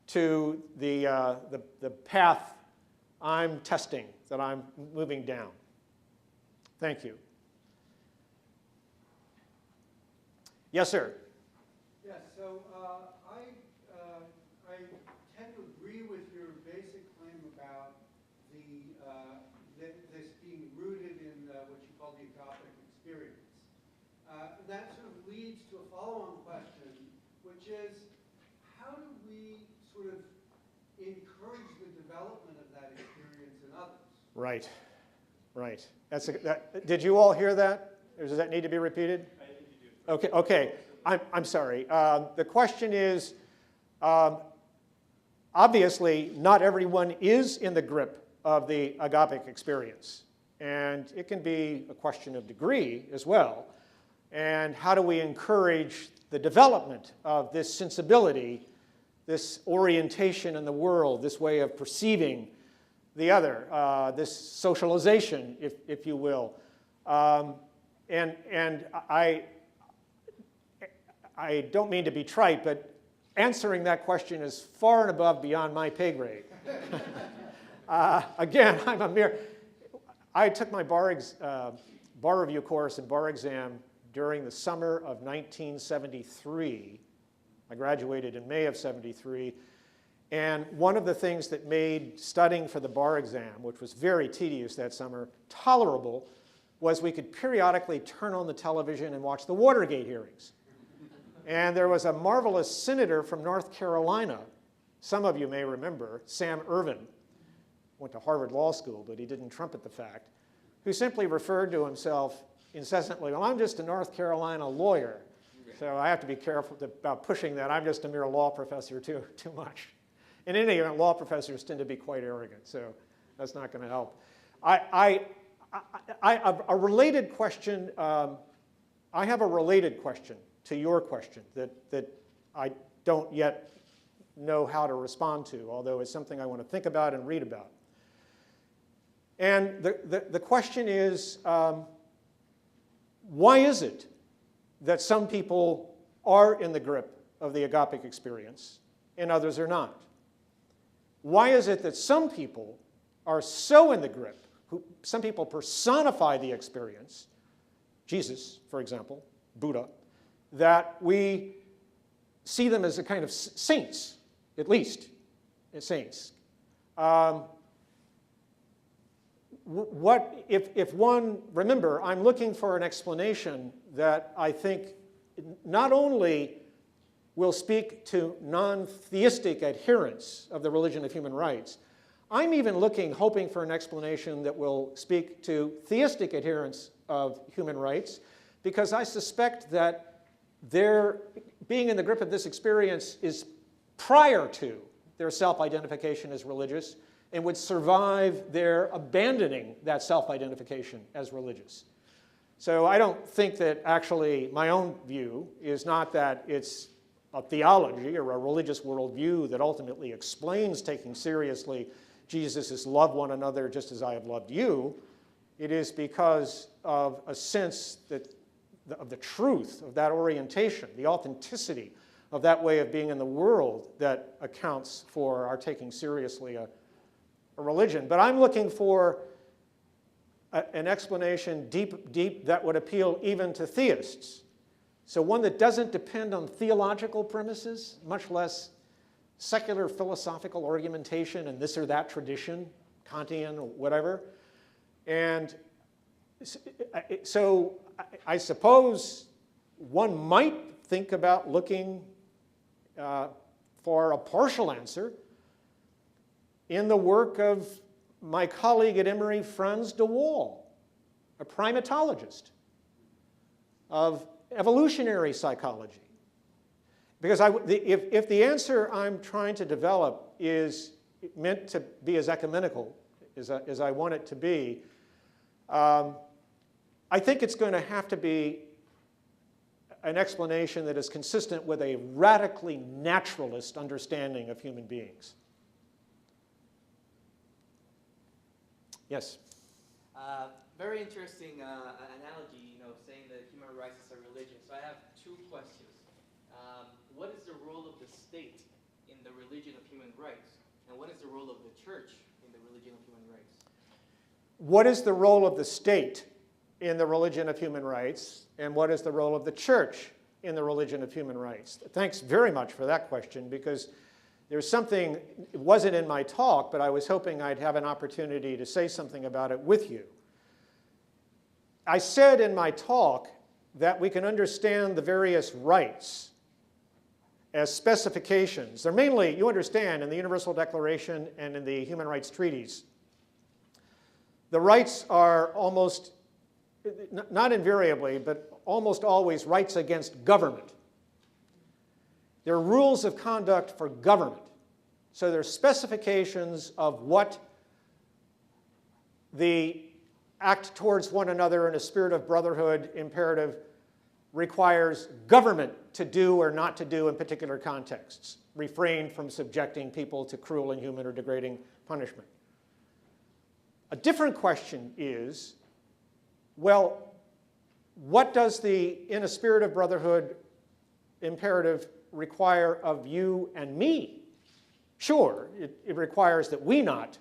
to the path I'm testing, that I'm moving down. Thank you. Yes, sir. Yes, so I tend to agree with your basic claim about this being rooted in what you call the agapic experience. That sort of leads to a follow-on question, which is, how do we sort of encourage the development of that experience in others? Right, right. Did you all hear that? Or does that need to be repeated? I think you do. Okay. I'm sorry. The question is, obviously, not everyone is in the grip of the agapic experience. And it can be a question of degree as well. And how do we encourage the development of this sensibility, this orientation in the world, this way of perceiving the other, this socialization, if you will. And I don't mean to be trite, but answering that question is far and above beyond my pay grade. Again, I took my bar review course and bar exam during the summer of 1973. I graduated in May of '73. And one of the things that made studying for the bar exam, which was very tedious that summer, tolerable, was we could periodically turn on the television and watch the Watergate hearings. And there was a marvelous senator from North Carolina, some of you may remember, Sam Ervin, went to Harvard Law School, but he didn't trumpet the fact, who simply referred to himself incessantly, well, I'm just a North Carolina lawyer, so I have to be careful about pushing that. I'm just a mere law professor too much. In any event, law professors tend to be quite arrogant, so that's not going to help. A related question, I have a related question to your question that I don't yet know how to respond to, although it's something I want to think about and read about. And the question is, why is it that some people are in the grip of the agapic experience and others are not? Why is it that some people are so in the grip, some people personify the experience, Jesus, for example, Buddha, that we see them as a kind of saints, at least as saints? What if one, remember, I'm looking for an explanation that I think not only will speak to non-theistic adherents of the religion of human rights, I'm even hoping for an explanation that will speak to theistic adherents of human rights, because I suspect that their being in the grip of this experience is prior to their self-identification as religious and would survive their abandoning that self-identification as religious. So I don't think that actually my own view is not that it's a theology or a religious worldview that ultimately explains taking seriously Jesus' love one another just as I have loved you. It is because of a sense that of the truth of that orientation, the authenticity of that way of being in the world that accounts for our taking seriously a religion. But I'm looking for an explanation deep that would appeal even to theists. So one that doesn't depend on theological premises, much less secular philosophical argumentation and this or that tradition, Kantian or whatever. And so I suppose one might think about looking for a partial answer in the work of my colleague at Emory, Franz de Waal, a primatologist of evolutionary psychology. Because if the answer I'm trying to develop is meant to be as ecumenical as I want it to be, I think it's going to have to be an explanation that is consistent with a radically naturalist understanding of human beings. Yes? Very interesting analogy, saying that human rights is a religion. So I have two questions. What is the role of the state in the religion of human rights? And what is the role of the church in the religion of human rights? What is the role of the state in the religion of human rights? And what is the role of the church in the religion of human rights? Thanks very much for that question, because there's something, it wasn't in my talk, but I was hoping I'd have an opportunity to say something about it with you. I said in my talk that we can understand the various rights as specifications. They're mainly, you understand, in the Universal Declaration and in the Human Rights Treaties. The rights are almost, not invariably, but almost always rights against government. They're rules of conduct for government. So they're specifications of what the act towards one another in a spirit of brotherhood imperative requires government to do or not to do in particular contexts. Refrain from subjecting people to cruel, inhuman, or degrading punishment. A different question is, well, what does the in a spirit of brotherhood imperative require of you and me? Sure, it requires that we not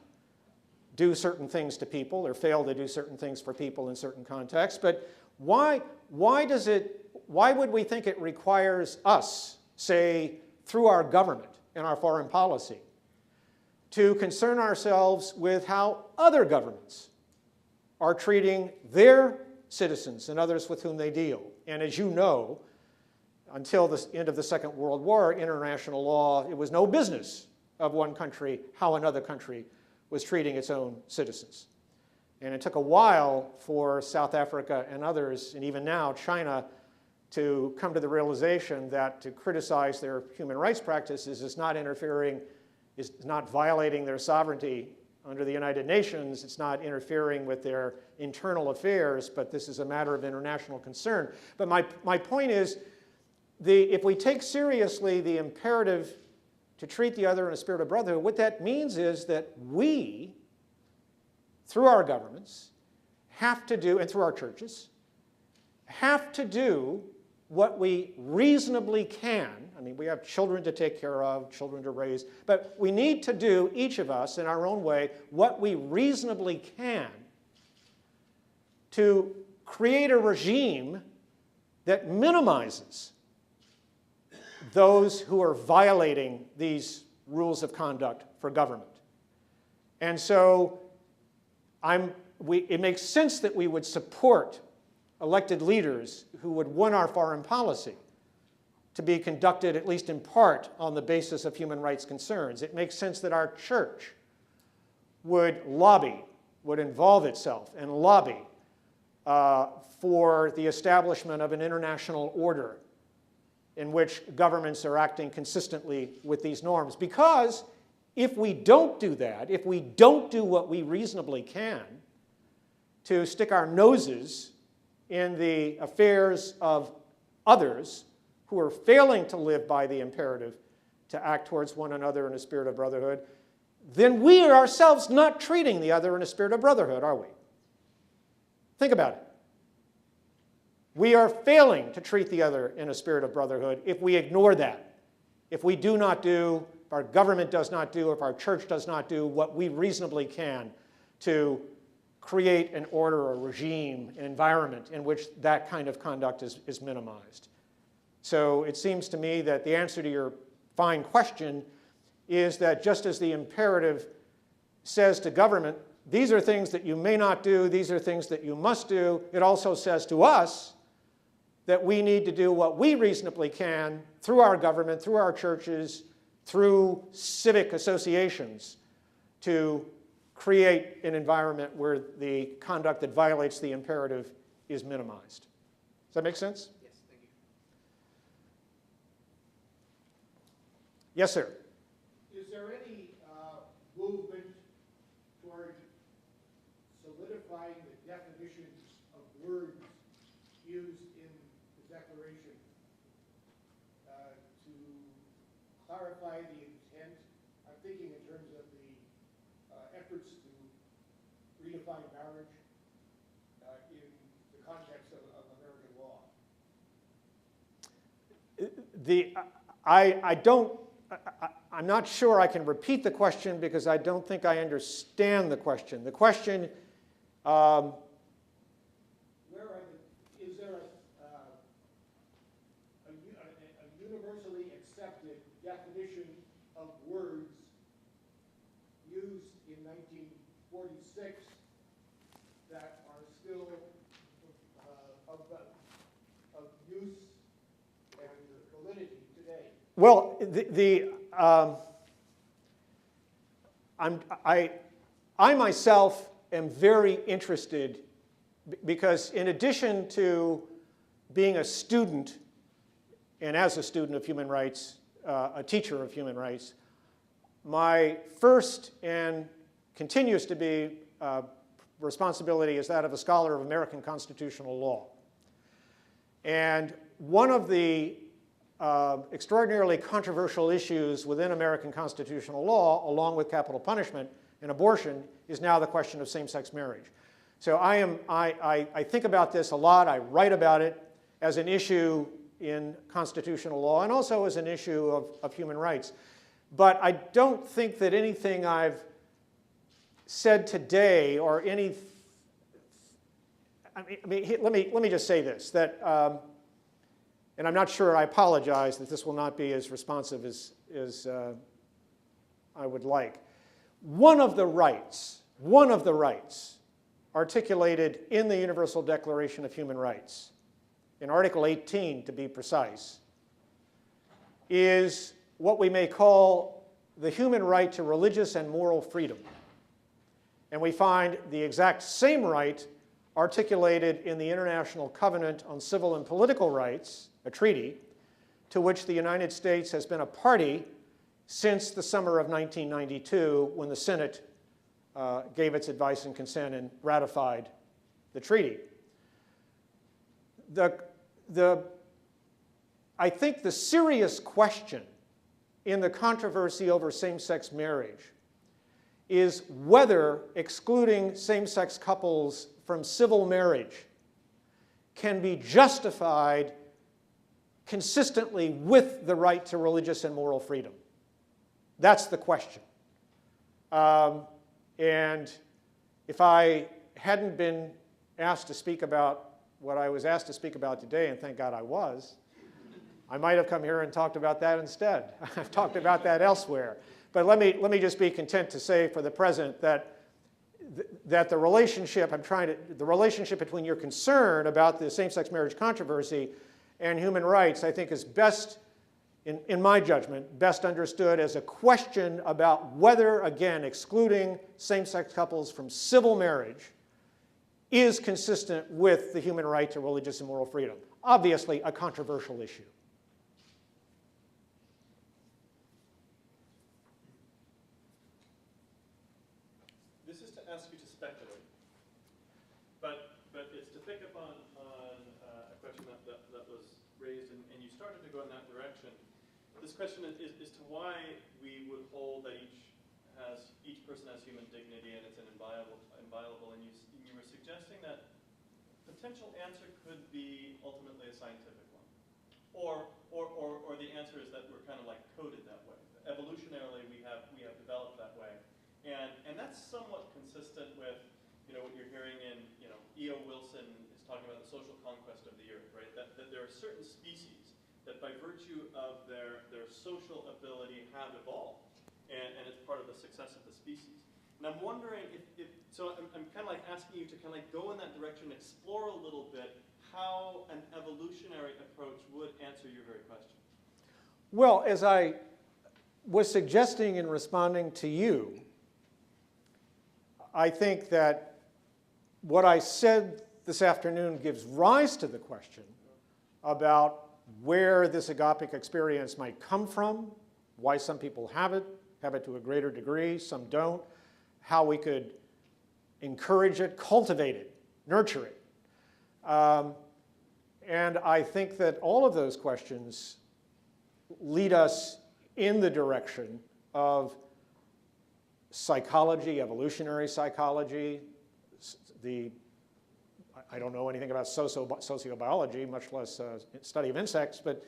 do certain things to people or fail to do certain things for people in certain contexts, but why would we think it requires us, say, through our government and our foreign policy, to concern ourselves with how other governments are treating their citizens and others with whom they deal. And as you know, until the end of the Second World War, international law, it was no business of one country how another country was treating its own citizens. And it took a while for South Africa and others, and even now China, to come to the realization that to criticize their human rights practices is not interfering, is not violating their sovereignty under the United Nations, it's not interfering with their internal affairs, but this is a matter of international concern. But my point is, if we take seriously the imperative to treat the other in a spirit of brotherhood, what that means is that we, through our governments, have to do, and through our churches, have to do what we reasonably can. I mean, we have children to take care of, children to raise, but we need to do, each of us in our own way, what we reasonably can to create a regime that minimizes those who are violating these rules of conduct for government. And so it makes sense that we would support elected leaders who would want our foreign policy to be conducted, at least in part, on the basis of human rights concerns. It makes sense that our church would lobby, would involve itself and lobby for the establishment of an international order in which governments are acting consistently with these norms. Because if we don't do that, if we don't do what we reasonably can to stick our noses in the affairs of others who are failing to live by the imperative to act towards one another in a spirit of brotherhood, then we are ourselves not treating the other in a spirit of brotherhood, are we? Think about it. We are failing to treat the other in a spirit of brotherhood if we ignore that. If we do not do, if our government does not do, if our church does not do what we reasonably can to create an order, a regime, an environment in which that kind of conduct is minimized. So it seems to me that the answer to your fine question is that just as the imperative says to government, these are things that you may not do, these are things that you must do, it also says to us that we need to do what we reasonably can through our government, through our churches, through civic associations to create an environment where the conduct that violates the imperative is minimized. Does that make sense? Yes, thank you. Yes, sir. Is there any movement toward solidifying the definitions of words used in the Declaration to clarify the intent? I'm thinking in terms of the efforts to redefine marriage in the context of American law. I'm not sure I can repeat the question because I don't think I understand the question. The question, Is there a universally accepted definition of words used in 1946 that are still of use and validity today? well, I myself am very interested because in addition to being a student, and as a student of human rights, a teacher of human rights, my first and continues to be responsibility is that of a scholar of American constitutional law. And one of the extraordinarily controversial issues within American constitutional law, along with capital punishment and abortion, is now the question of same-sex marriage. So I think about this a lot. I write about it as an issue in constitutional law and also as an issue of human rights. But I don't think that anything I've said today or any, let me just say this, that, and I'm not sure, I apologize that this will not be as responsive as I would like. one of the rights articulated in the Universal Declaration of Human Rights, in Article 18 to be precise, is what we may call the human right to religious and moral freedom. And we find the exact same right articulated in the International Covenant on Civil and Political Rights, a treaty, to which the United States has been a party since the summer of 1992, when the Senate gave its advice and consent and ratified the treaty. I think the serious question in the controversy over same-sex marriage is whether excluding same-sex couples from civil marriage can be justified consistently with the right to religious and moral freedom. That's the question. And if I hadn't been asked to speak about what I was asked to speak about today, and thank God I was, I might have come here and talked about that instead. I've talked about that elsewhere. But let me just be content to say for the present that the relationship the relationship between your concern about the same-sex marriage controversy and human rights, I think, is best, in my judgment, best understood as a question about whether, again, excluding same-sex couples from civil marriage is consistent with the human right to religious and moral freedom. Obviously, a controversial issue. This is to ask you to speculate, but it's to pick up on a question that was raised, and you started to go in that direction. This question is to why we would hold that each person has human dignity and it's an inviolable, and you were suggesting that potential answer could be ultimately a scientific one, or the answer is that we're kind of like coded that way. Evolutionarily, we have developed that way. And that's somewhat consistent with, what you're hearing in, E.O. Wilson is talking about the social conquest of the earth, right? That there are certain species that by virtue of their social ability have evolved, and it's part of the success of the species. And I'm wondering I'm kind of like asking you to kind of like go in that direction, explore a little bit how an evolutionary approach would answer your very question. Well, as I was suggesting in responding to you, I think that what I said this afternoon gives rise to the question about where this agapic experience might come from, why some people have it to a greater degree, some don't, how we could encourage it, cultivate it, nurture it. And I think that all of those questions lead us in the direction of psychology, evolutionary psychology. I don't know anything about sociobiology, much less study of insects, but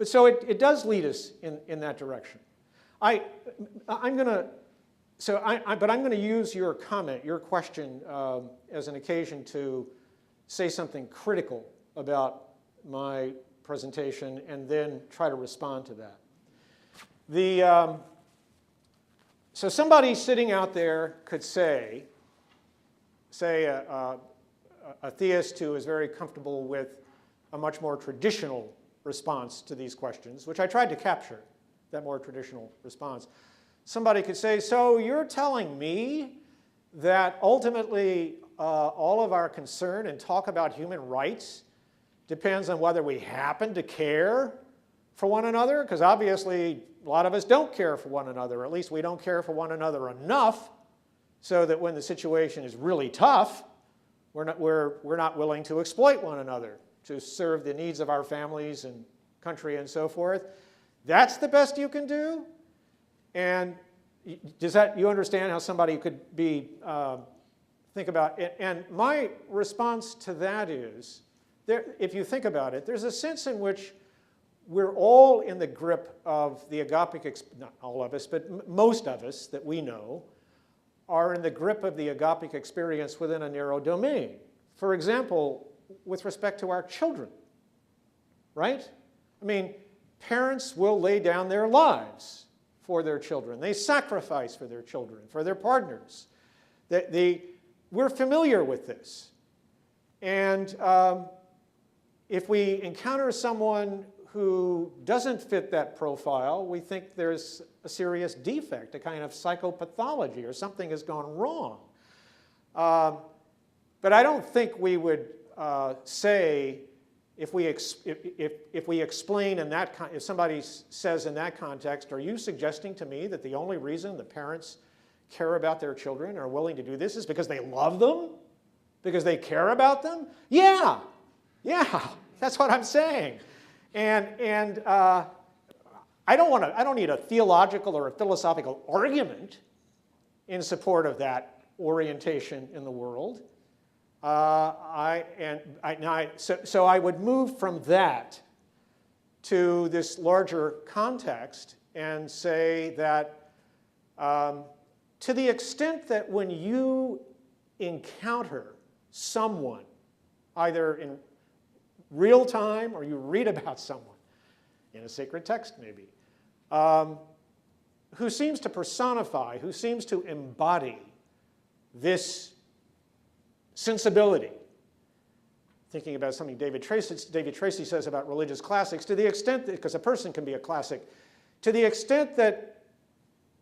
so it does lead us in that direction. But I'm going to use your comment, your question, as an occasion to say something critical about my presentation and then try to respond to that. So somebody sitting out there could say a theist who is very comfortable with a much more traditional response to these questions, which I tried to capture, that more traditional response. Somebody could say, so you're telling me that ultimately all of our concern and talk about human rights depends on whether we happen to care for one another? Because obviously a lot of us don't care for one another. At least we don't care for one another enough so that when the situation is really tough, we're not willing to exploit one another to serve the needs of our families and country and so forth. That's the best you can do? And you understand how somebody could be, think about it? And my response to that is, if you think about it, there's a sense in which we're all in the grip of the agapic, not all of us, but most of us that we know, are in the grip of the agapic experience within a narrow domain. For example, with respect to our children, right? I mean, parents will lay down their lives for their children. They sacrifice for their children, for their partners. We're familiar with this. And if we encounter someone who doesn't fit that profile, we think there's a serious defect, a kind of psychopathology, or something has gone wrong. But I don't think we would say, if we explain in that, if somebody says in that context, are you suggesting to me that the only reason the parents care about their children, are willing to do this, is because they love them? Because they care about them? Yeah, that's what I'm saying. And I don't need a theological or a philosophical argument in support of that orientation in the world. So I would move from that to this larger context and say that to the extent that when you encounter someone, either in real time or you read about someone, in a sacred text maybe, who seems to personify, who seems to embody this sensibility. Thinking about something David Tracy says about religious classics, to the extent that, because a person can be a classic, to the extent that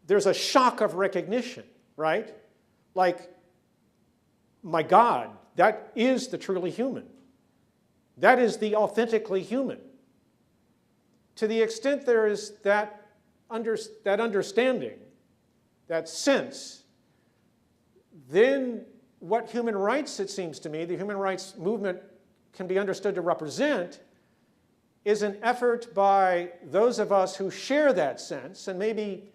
there's a shock of recognition, right? Like, my God, that is the truly human. That is the authentically human. To the extent there is that understanding, that sense, then what human rights, it seems to me, the human rights movement can be understood to represent is an effort by those of us who share that sense and maybe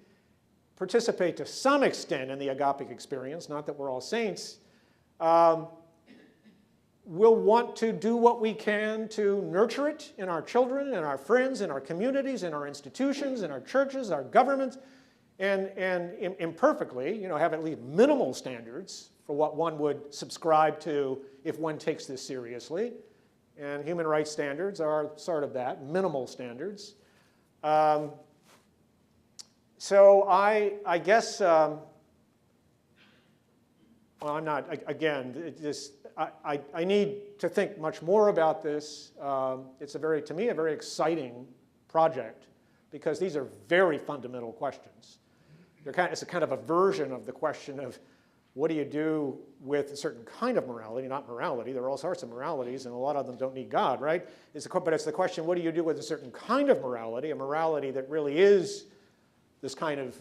participate to some extent in the agapic experience, not that we're all saints, we'll want to do what we can to nurture it in our children, in our friends, in our communities, in our institutions, in our churches, our governments, and imperfectly, have at least minimal standards for what one would subscribe to if one takes this seriously. And human rights standards are sort of that, minimal standards. So I guess, well, I'm not, again, I need to think much more about this. It's to me, a very exciting project because these are very fundamental questions. It's a kind of a version of the question of what do you do with a certain kind of morality, not morality. There are all sorts of moralities, and a lot of them don't need God, right? But it's the question, what do you do with a certain kind of morality, a morality that really is this kind of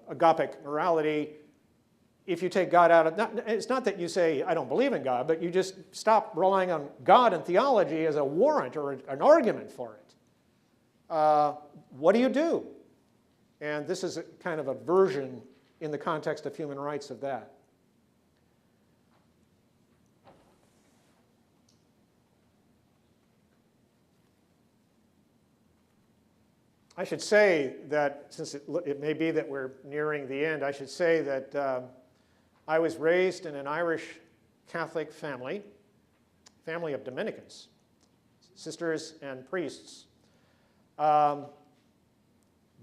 agapic morality. If you take God out of, it's not that you say, I don't believe in God, but you just stop relying on God and theology as a warrant or an argument for it. What do you do? And this is a kind of a version in the context of human rights of that. I should say that, since it may be that we're nearing the end, I should say that I was raised in an Irish Catholic family of Dominicans, sisters and priests.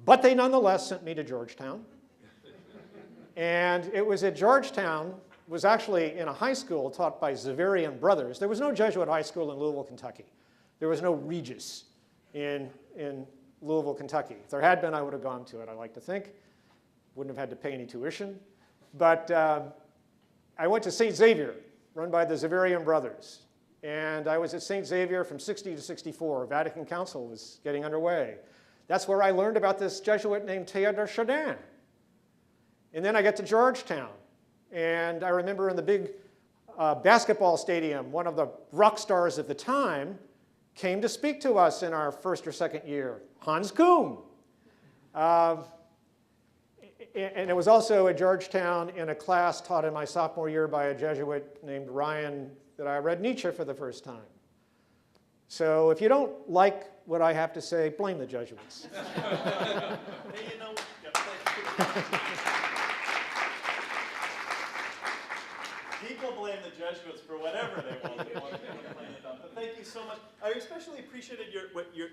But they nonetheless sent me to Georgetown. And it was at Georgetown, was actually in a high school taught by Xaverian brothers. There was no Jesuit high school in Louisville, Kentucky. There was no Regis in Louisville, Kentucky. If there had been, I would have gone to it, I like to think. Wouldn't have had to pay any tuition. But I went to St. Xavier, run by the Xaverian brothers. And I was at St. Xavier from 60 to 64. Vatican Council was getting underway. That's where I learned about this Jesuit named Théodore Chardin. And then I got to Georgetown. And I remember in the big basketball stadium, one of the rock stars of the time came to speak to us in our first or second year, Hans Kuhn. And it was also at Georgetown in a class taught in my sophomore year by a Jesuit named Ryan that I read Nietzsche for the first time. So if you don't like what I have to say, blame the Jesuits. Hey, people blame the Jesuits for whatever they want to complain about. But thank you so much. I especially appreciated what you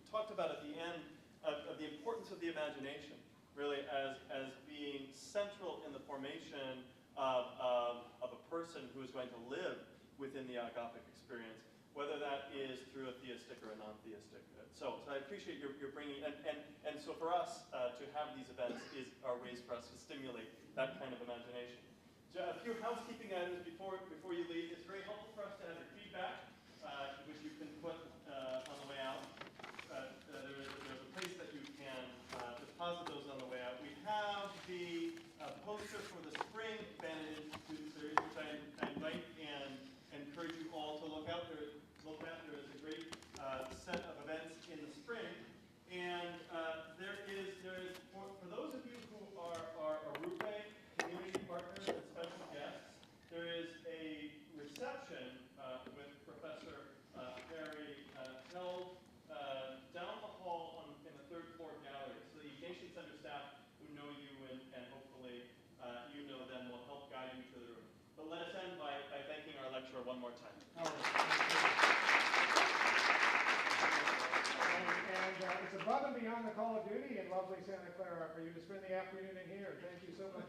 talked about at the end of the importance of the imagination. really as being central in the formation of a person who is going to live within the Agaphic experience, whether that is through a theistic or a non-theistic. So I appreciate your bringing, and so for us to have these events are ways for us to stimulate that kind of imagination. So a few housekeeping items before you leave. It's very helpful for us to have your feedback, which you can put on the way out. There's a place that you can deposit those on the way out. We have the poster for the spring Bennett Institute series, which I invite and encourage you all to look at. There is a great set of events in the spring, and there is for those of you who are Arupe community partners and special guests, there is a reception with Professor Harry held down the hall in the third floor gallery. So the Ignatian Center staff who know you and hopefully you know them will help guide you to the room. But let us end by thanking our lecturer one more time. And it's above and beyond the call of duty in lovely Santa Clara for you to spend the afternoon in here. Thank you so much.